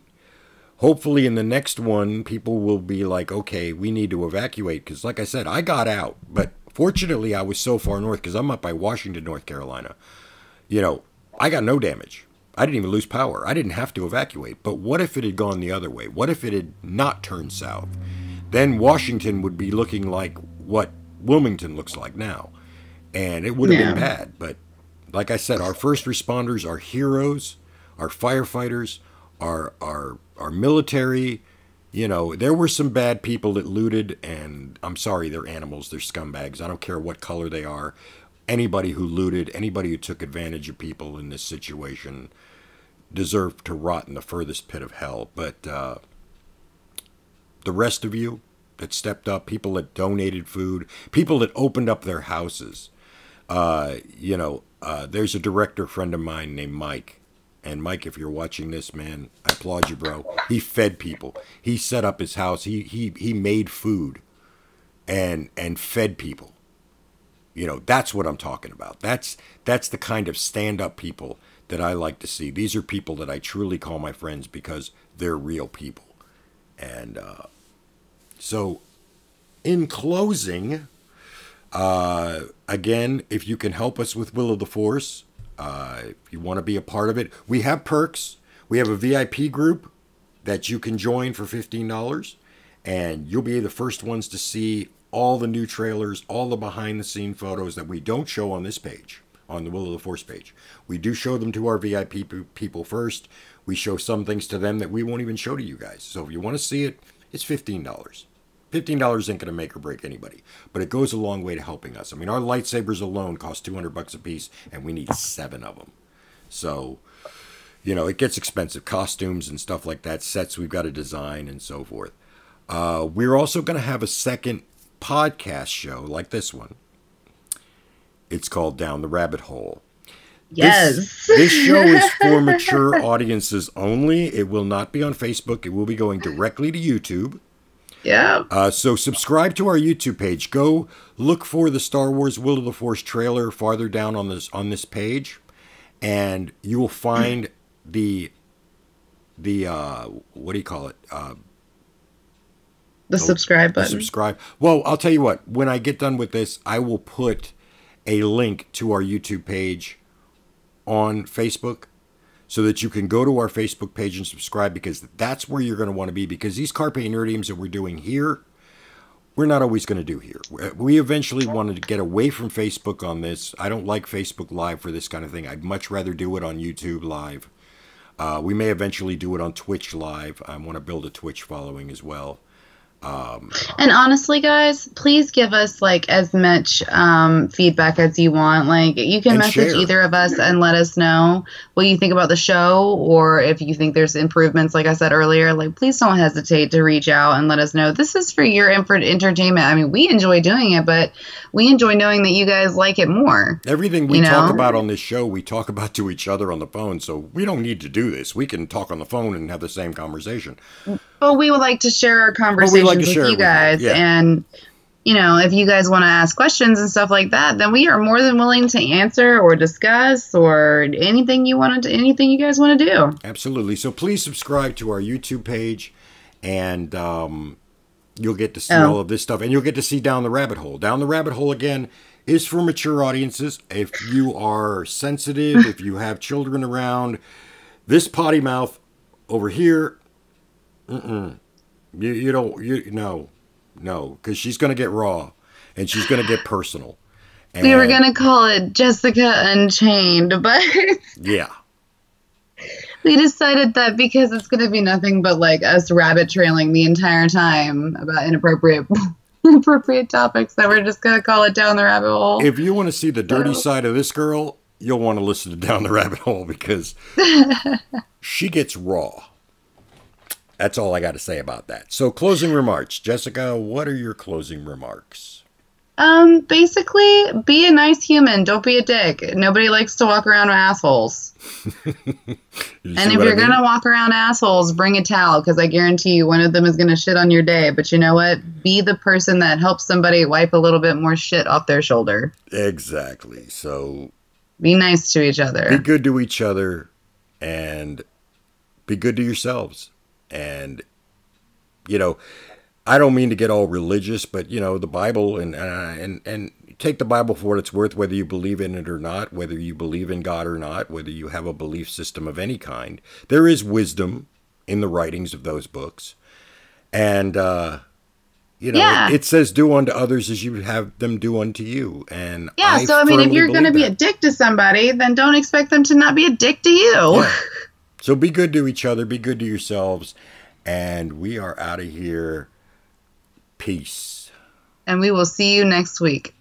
hopefully in the next one, people will be like, okay, we need to evacuate, because like I said, I got out, but fortunately I was so far north, because I'm up by Washington, North Carolina. You know, I got no damage. I didn't even lose power. I didn't have to evacuate. But what if it had gone the other way? What if it had not turned south? Then Washington would be looking like what Wilmington looks like now. And it would have been bad. But like I said, our first responders are heroes. Our firefighters, our military. You know, there were some bad people that looted. And I'm sorry, they're animals. They're scumbags. I don't care what color they are. Anybody who looted, anybody who took advantage of people in this situation deserve to rot in the furthest pit of hell. But the rest of you that stepped up, people that donated food, people that opened up their houses. You know, there's a director friend of mine named Mike. And Mike, if you're watching this, man, I applaud you, bro. He fed people. He set up his house. He made food and fed people. You know, that's what I'm talking about. That's the kind of stand-up people that I like to see. These are people that I truly call my friends because they're real people. And so, in closing, again, if you can help us with Will of the Force, if you want to be a part of it, we have perks. We have a VIP group that you can join for $15, and you'll be the first ones to see all the new trailers, all the behind-the-scene photos that we don't show on this page, on the Will of the Force page. We do show them to our VIP people first. We show some things to them that we won't even show to you guys. So if you want to see it, it's $15. $15 isn't going to make or break anybody, but it goes a long way to helping us. I mean, our lightsabers alone cost $200 a piece, and we need 7 of them. So, you know, it gets expensive. Costumes and stuff like that, sets we've got to design and so forth. We're also going to have a second podcast show like this one. It's called Down the Rabbit Hole. Yes. This show is for mature audiences only. It will not be on Facebook. It will be going directly to YouTube. Yeah. So subscribe to our YouTube page. Go look for the Star Wars Will of the Force trailer farther down on this page, and you will find the what do you call it? The subscribe button. Subscribe. Well, I'll tell you what. When I get done with this, I will put a link to our YouTube page on Facebook so that you can go to our Facebook page and subscribe, because that's where you're going to want to be, because these Carpe Nerdiums that we're doing here, we're not always going to do here. We eventually wanted to get away from Facebook on this. I don't like Facebook Live for this kind of thing. I'd much rather do it on YouTube Live. We may eventually do it on Twitch Live. I want to build a Twitch following as well. And honestly, guys, please give us like as much feedback as you want. Like, you can message share. either of us and let us know what you think about the show, or if you think there's improvements. Like I said earlier, like, please don't hesitate to reach out and let us know. This is for your entertainment. I mean, we enjoy doing it, but we enjoy knowing that you guys like it more. Everything we talk about on this show, we talk about to each other on the phone, so we don't need to do this. We can talk on the phone and have the same conversation. But we would like to share our conversations with you guys. Yeah. And, if you guys want to ask questions and stuff like that, then we are more than willing to answer or discuss or anything you guys want to do. Absolutely. So please subscribe to our YouTube page, and you'll get to see all of this stuff. And you'll get to see Down the Rabbit Hole. Down the Rabbit Hole, again, is for mature audiences. If you are sensitive, if you have children around, this potty mouth over here, no, because she's going to get raw, and she's going to get personal. And we were going to call it Jessica Unchained, but yeah, we decided that because it's going to be nothing but like us rabbit trailing the entire time about inappropriate topics, that we're just going to call it Down the Rabbit Hole. If you want to see the dirty side of this girl, you'll want to listen to Down the Rabbit Hole, because she gets raw. That's all I got to say about that. So, closing remarks. Jessica, what are your closing remarks? Basically, be a nice human. Don't be a dick. Nobody likes to walk around with assholes. And if you're going to walk around assholes, bring a towel, because I guarantee you one of them is going to shit on your day. But you know what? Be the person that helps somebody wipe a little bit more shit off their shoulder. Exactly. So, be nice to each other. Be good to each other, and be good to yourselves. And, I don't mean to get all religious, but, the Bible, and take the Bible for what it's worth, whether you believe in it or not, whether you believe in God or not, whether you have a belief system of any kind. There is wisdom in the writings of those books. And, it says, do unto others as you would have them do unto you. And so, if you're going to be a dick to somebody, then don't expect them to not be a dick to you. Yeah. So be good to each other, be good to yourselves, and we are out of here. Peace. And we will see you next week.